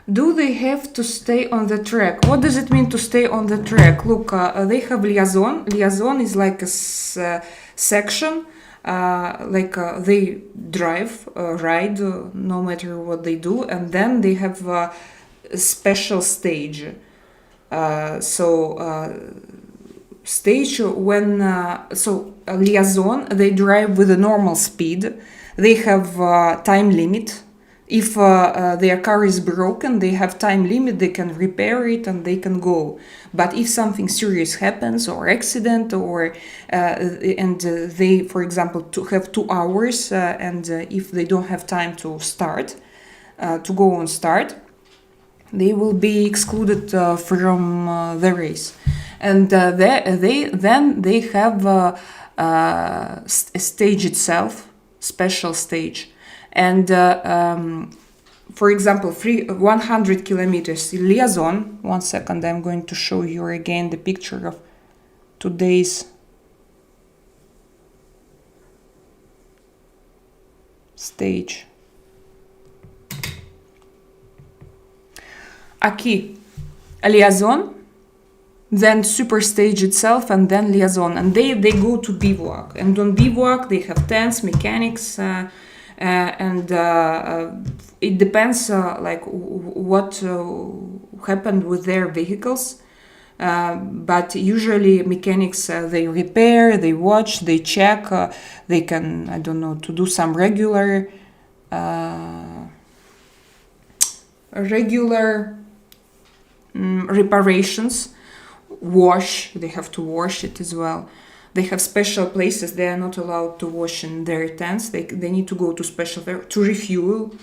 Do they have to stay on the track? What does it mean to stay on the track? Look, they have liaison. Liaison is like a section, they drive, ride, no matter what they do, and then they have a special stage. Stage when liaison, they drive with a normal speed. They have time limit. If their car is broken, they have time limit. They can repair it and they can go. But if something serious happens or accident or they, for example, have 2 hours and if they don't have time to start, to go on start, they will be excluded from the race. And they have a stage itself, special stage. And for example, 100 kilometers liaison. 1 second, I'm going to show you again the picture of today's stage. Aqui, a liaison, then super stage itself, and then liaison. And they go to bivouac. And on bivouac, they have tents, mechanics, and it depends like what happened with their vehicles. But usually mechanics, they repair, they watch, they check, they can, I don't know, to do some regular reparations, wash, they have to wash it as well. They have special places, they are not allowed to wash in their tents, they need to go to special, to refuel.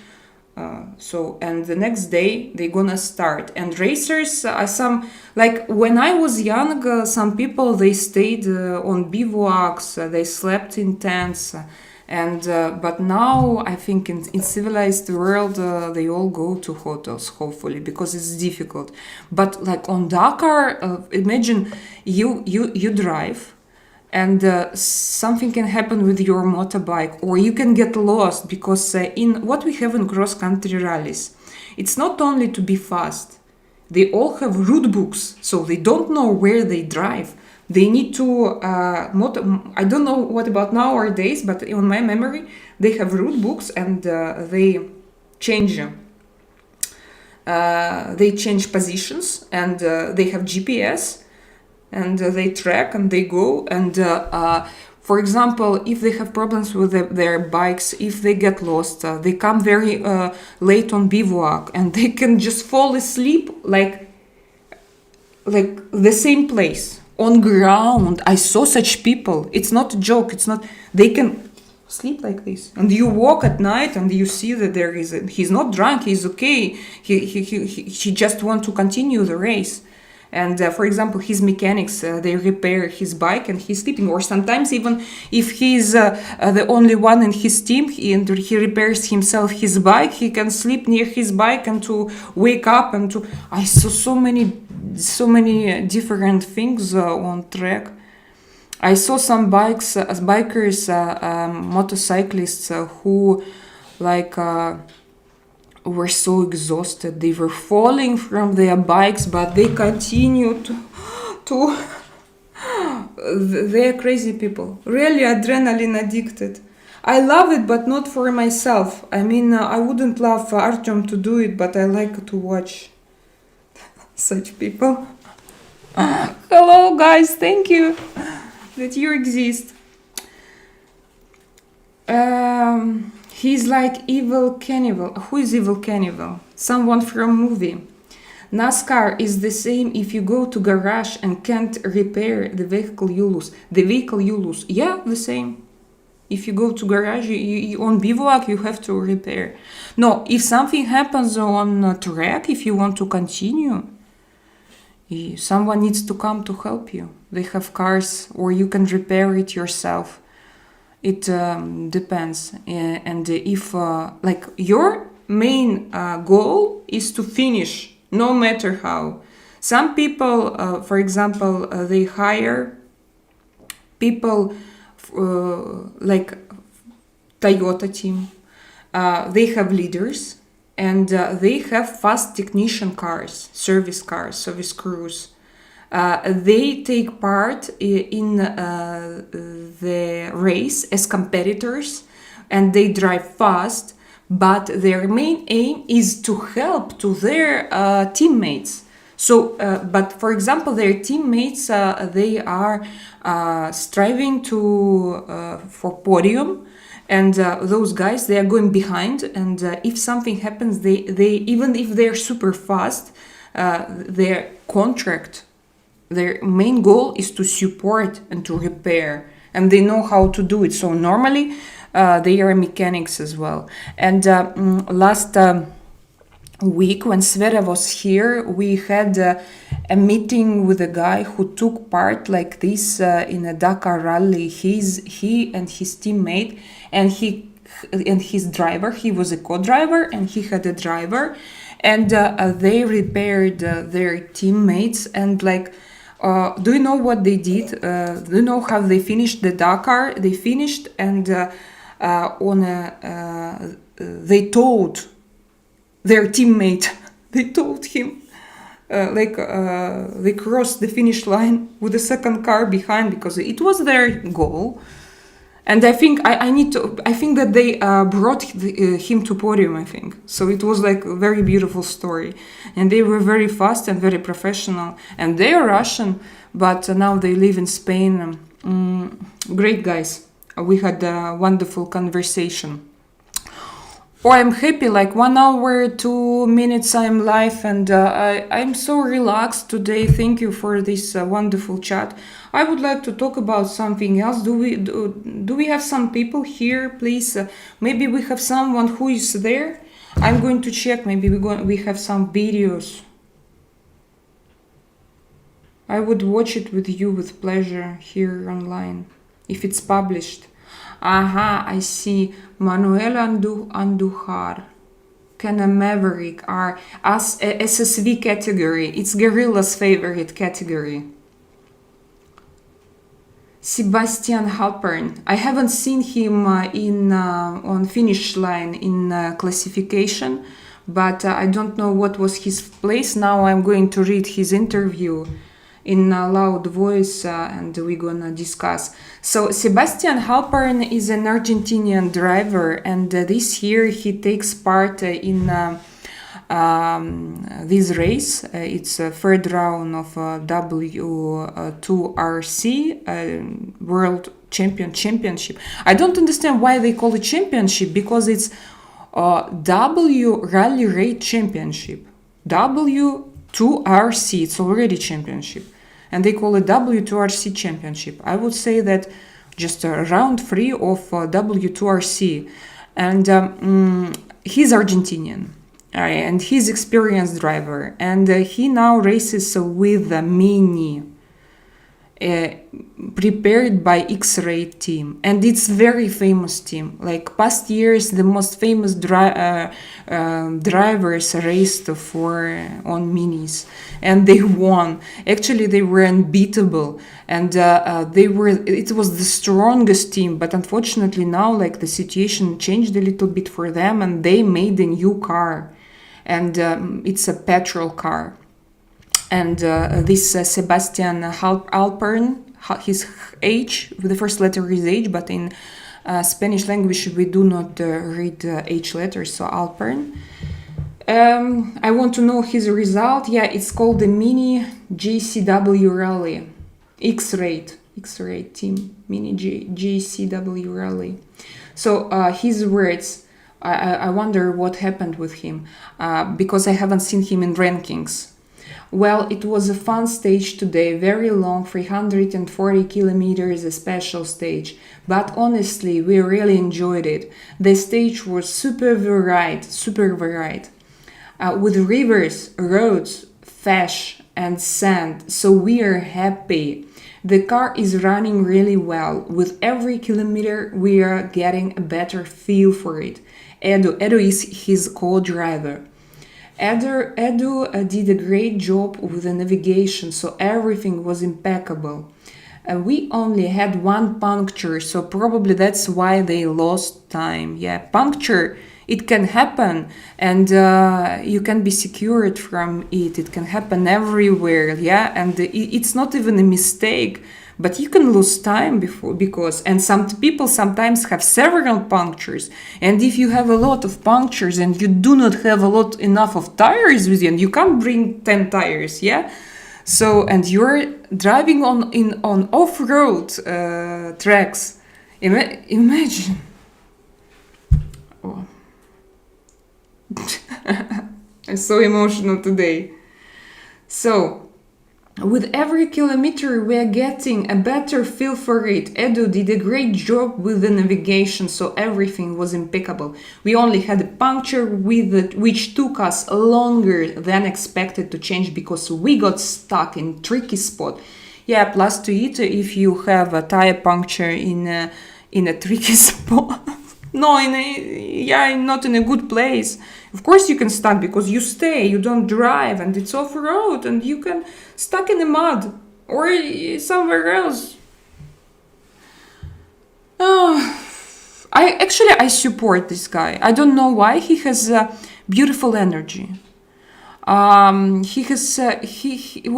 And the next day they're gonna start. And racers are some, like when I was young, some people, they stayed on bivouacs, they slept in tents. But now I think in civilized world they all go to hotels, hopefully, because it's difficult. But like on Dakar, imagine you drive and something can happen with your motorbike, or you can get lost, because in what we have in cross-country rallies, it's not only to be fast. They all have route books, so they don't know where they drive. They need to, I don't know what about nowadays, but on my memory, they have route books and they change positions, and they have GPS, and they track and they go. And for example, if they have problems with their bikes, if they get lost, they come very late on bivouac, and they can just fall asleep like the same place. On ground, I saw such people. It's not a joke. It's not. They can sleep like this, and you walk at night, and you see that there is. He's not drunk. He's okay. He just want to continue the race. And for example, his mechanics, they repair his bike, and he's sleeping. Or sometimes even if he's the only one in his team, he repairs himself his bike, he can sleep near his bike and to wake up and to. I saw so many different things on track. I saw some bikers, motorcyclists who like were so exhausted. They were falling from their bikes, but they continued to they're crazy people. Really adrenaline addicted. I love it, but not for myself. I mean, I wouldn't love Artyom to do it, but I like to watch such people. Hello guys, thank you that you exist. He's like Evil Cannibal. Who is Evil Cannibal? Someone from movie. NASCAR is the same. If you go to garage and can't repair the vehicle, you lose. The vehicle you lose. Yeah, the same. If you go to garage, you on bivouac, you have to repair. No, if something happens on track, if you want to continue, someone needs to come to help you. They have cars, or you can repair it yourself. It depends. And if like your main goal is to finish, no matter how. Some people, for example, they hire people like Toyota team. They have leaders, and they have fast technician cars, service crews. They take part in the race as competitors, and they drive fast, but their main aim is to help to their teammates. So, but for example, their teammates, they are striving to for podium, and those guys, they are going behind. And if something happens, they even if they're super fast, their contract, their main goal is to support and to repair, and they know how to do it. So normally, they are mechanics as well. And last week when Sveta was here, we had a meeting with a guy who took part like this in a Dakar rally. He and his teammate and his driver. He was a co-driver and he had a driver, and they repaired their teammates. And like, do you know what they did? Do you know how they finished the Dakar? They finished and they told their teammate, they told him, they crossed the finish line with the second car behind, because it was their goal. And I think I think that they brought him to podium, I think. So it was like a very beautiful story. And they were very fast and very professional. And they are Russian, but now they live in Spain. Great guys. We had a wonderful conversation. Oh, I'm happy, like 1 hour, 2 minutes I'm live, and I'm so relaxed today. Thank you for this wonderful chat. I would like to talk about something else. Do we have some people here, please? Maybe we have someone who is there. I'm going to check. Maybe we have some videos. I would watch it with you with pleasure here online if it's published. Aha, I see. Manuel Andujar. Can a Maverick are as SSV category. It's Gorilla's favorite category. Sebastian Halpern. I haven't seen him on finish line in classification, but I don't know what was his place. Now I'm going to read his interview in a loud voice, and we're gonna discuss. So Sebastian Halpern is an Argentinian driver, and this year he takes part in this race. It's a third round of W2RC World Championship. I don't understand why they call it championship, because it's W Rally Raid Championship. W2RC, it's already championship, and they call it W2RC Championship. I would say that just round 3 of W2RC, and he's Argentinian, and he's experienced driver, and he now races with a Mini prepared by X-Ray team, and it's very famous team. Like past years, the most famous drivers raced on Minis, and they won. Actually, they were unbeatable, and it was the strongest team. But unfortunately, now like the situation changed a little bit for them, and they made a new car, and it's a petrol car. And this Sebastian Halpern, his age, the first letter is H, but in Spanish language we do not read H letters, so Halpern. I want to know his result. Yeah, it's called the Mini GCW Rally. X-Ray team, Mini GCW Rally. So his words, I wonder what happened with him, because I haven't seen him in rankings. Well, it was a fun stage today, very long, 340 kilometers, a special stage. But honestly, we really enjoyed it. The stage was super varied, with rivers, roads, fish and sand, so we are happy. The car is running really well. With every kilometer, we are getting a better feel for it. Edu is his co-driver. Edu did a great job with the navigation, so everything was impeccable. We only had one puncture, so probably that's why they lost time. Yeah, puncture, it can happen, and you can be secured from it. It can happen everywhere, yeah, and it's not even a mistake, But you can lose time because and some people sometimes have several punctures, and if you have a lot of punctures and you do not have enough of tires with you, and you can't bring 10 tires, yeah. So and you're driving on off-road tracks. Imagine. Oh. I'm so emotional today. So, with every kilometer we are getting a better feel for it. Edu did a great job with the navigation, so everything was impeccable. We only had a puncture with it, which took us longer than expected to change because we got stuck in tricky spot. Yeah, plus to it, if you have a tire puncture in a tricky spot, not in a good place. Of course you can stuck because you stay, you don't drive, and it's off-road, and you can stuck in the mud or somewhere else. I support this guy. I don't know why. He has beautiful energy. He has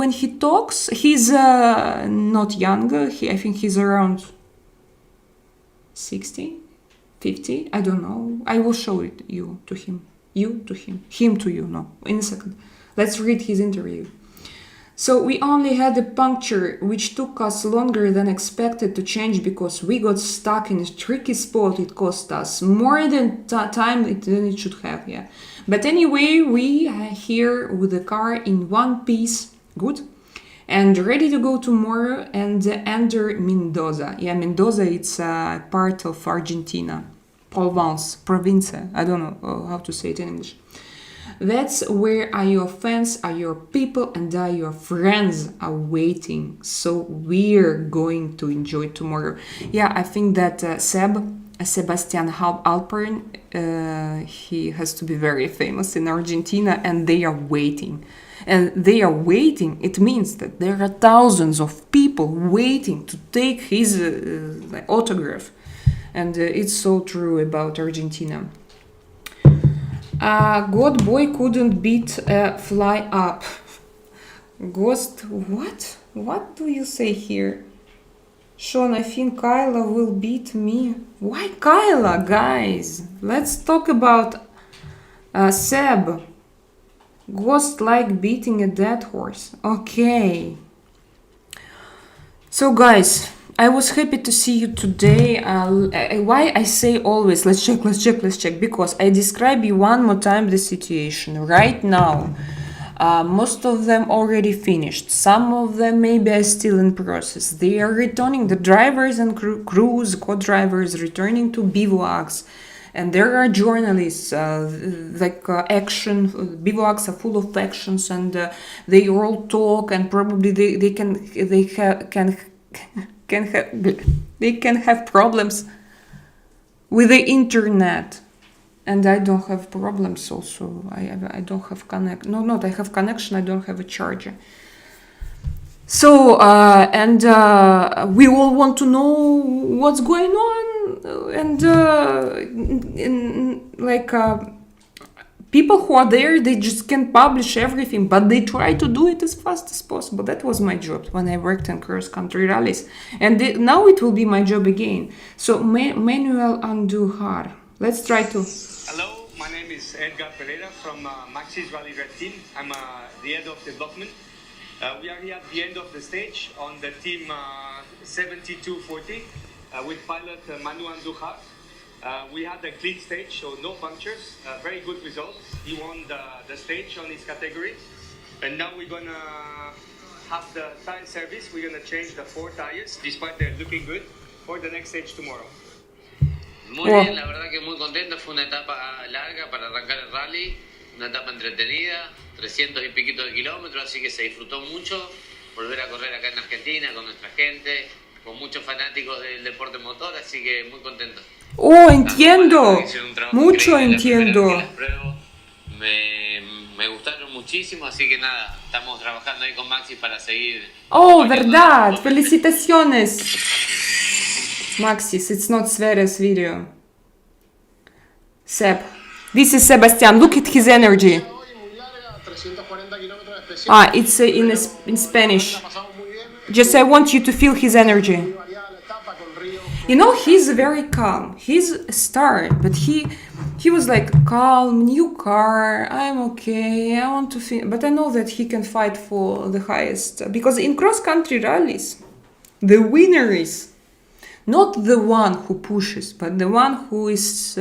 when he talks, he's not younger. I think he's around 60, 50. I don't know. I will show it you to him. You to him. Him to you. No, in a second. Let's read his interview. So we only had a puncture, which took us longer than expected to change because we got stuck in a tricky spot. It cost us more than time than it should have, yeah. But anyway, we are here with the car in one piece, good, and ready to go tomorrow and enter Mendoza. Yeah, Mendoza, it's a part of Argentina. Province, I don't know how to say it in English. That's where are your fans, are your people, and are your friends are waiting. So we're going to enjoy tomorrow. Yeah, I think that Sebastian Alpern, he has to be very famous in Argentina, and they are waiting. And they are waiting. It means that there are thousands of people waiting to take his autograph. And it's so true about Argentina. God boy couldn't beat a fly up. Ghost, what? What do you say here? Sean, I think Kyla will beat me. Why Kyla, guys? Let's talk about Seb. Ghost like beating a dead horse. Okay. So guys, I was happy to see you today. Why I say always, let's check, because I describe you one more time the situation. Right now, most of them already finished. Some of them maybe are still in process. They are returning, the drivers and crews, co-drivers returning to bivouacs. And there are journalists, action, bivouacs are full of actions, and they all talk, and probably they can have problems with the internet, and I don't have problems also. I don't have I have connection, I don't have a charger. So we all want to know what's going on, and people who are there, they just can't publish everything, but they try to do it as fast as possible. That was my job when I worked in cross-country rallies. And now it will be my job again. So, Manuel Andujar. Let's try to... Hello, my name is Edgar Pereira from Maxi's Rally Red Team. I'm the head of development. We are here at the end of the stage on the team 7240 with pilot Manu Andujar. We had a clean stage, so no punctures, very good results. He won the stage on his category. And now we're going to have the tire service. We're going to change the 4 tires, despite they're looking good, for the next stage tomorrow. Muy bien, la verdad que muy contento. Fue una etapa larga para arrancar el rally, una etapa entretenida, 300 y piquito de kilómetros, así que se disfrutó mucho. Volver a correr acá en Argentina con nuestra gente, con muchos fanáticos del deporte motor, así que muy contento. Oh, entiendo, mucho entiendo. Me gustaron muchísimo, así que nada, estamos trabajando ahí con Maxi para seguir. Oh, verdad, felicitaciones. Maxis, it's not Svere's video. Seb, this is Sebastian, look at his energy. It's in Spanish. Just I want you to feel his energy. You know, he's very calm. He's a star, but he was like calm, new car, I'm okay, I want to feel, but I know that he can fight for the highest, because in cross-country rallies, the winner is not the one who pushes, but the one who is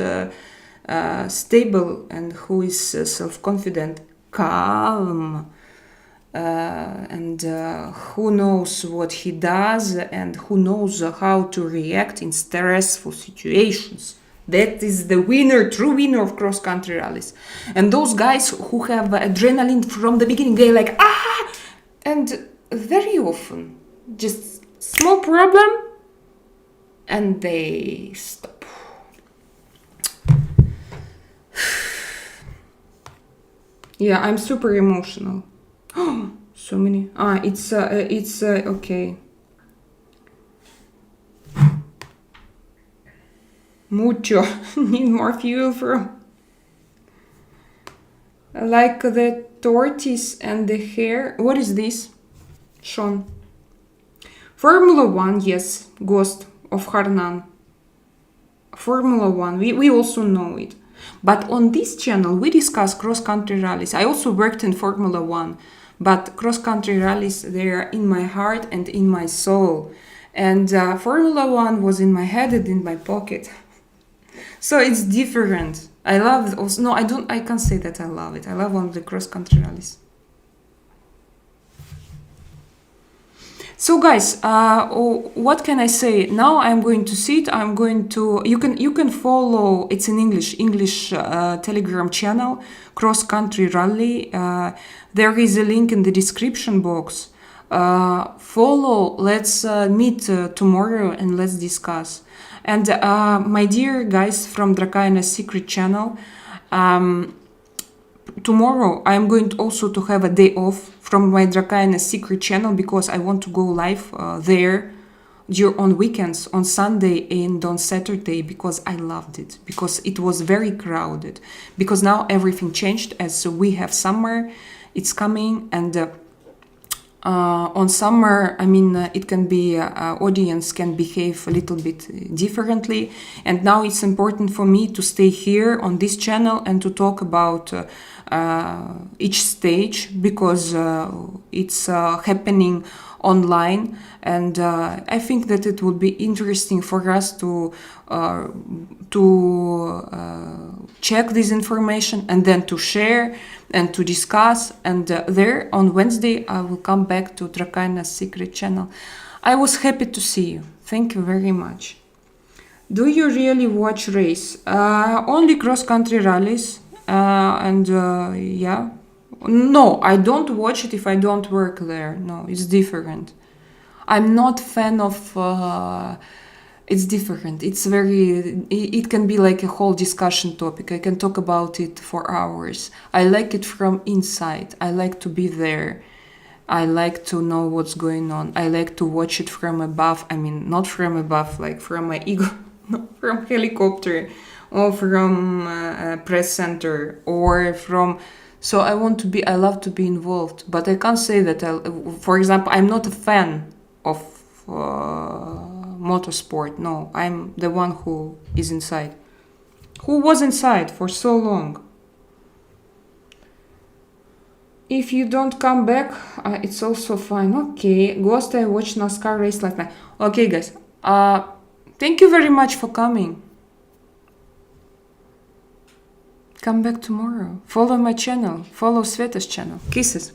stable and who is self-confident, calm, and who knows what he does and who knows how to react in stressful situations. That is the winner, true winner of cross-country rallies. And those guys who have adrenaline from the beginning, they're like, ah! And very often, just small problem, and they stop. Yeah, I'm super emotional. So many. It's okay. Mucho. Need more fuel from. Like the tortoise and the hare. What is this? Sean. Formula 1, yes. Ghost of Harnan. Formula 1. We also know it. But on this channel, we discuss cross-country rallies. I also worked in Formula 1. But cross-country rallies, they are in my heart and in my soul. And Formula 1 was in my head and in my pocket. So it's different. I love it also. No, I can't say that I love it. I love only cross-country rallies. So guys, what can I say? Now I'm going to sit. I'm going to. You can follow. It's in English Telegram channel, Cross Country Rally. There is a link in the description box. Follow. Let's meet tomorrow and let's discuss. And my dear guys from Drakaina's secret channel, tomorrow I'm going to also to have a day off from my Drakaina secret channel because I want to go live there on weekends, on Sunday and on Saturday, because I loved it, because it was very crowded, because now everything changed as we have summer, it's coming, and on summer, I mean, it can be, audience can behave a little bit differently. And now it's important for me to stay here on this channel and to talk about each stage, because it's happening online. And I think that it would be interesting for us to check this information and then to share and to discuss. And there on Wednesday I will come back to Drakaina's secret channel. I was happy to see you. Thank you very much. Do you really watch race? Only cross-country rallies, and yeah. No, I don't watch it if I don't work there. No, it's different. I'm not fan of it's different. It's it can be like a whole discussion topic. I can talk about it for hours. I like it from inside. I like to be there. I like to know what's going on. I like to watch it from above. I mean, not from above, like from my ego, no, from helicopter, or from a press center, or from. So I love to be involved, but I can't say that. For example, I'm not a fan of motorsport. No, I'm the one who is inside, who was inside for so long. If you don't come back, it's also fine. Okay, Ghost, I watched NASCAR race last night. Okay, guys, thank you very much for coming. Come back tomorrow. Follow my channel. Follow Sveta's channel. Kisses.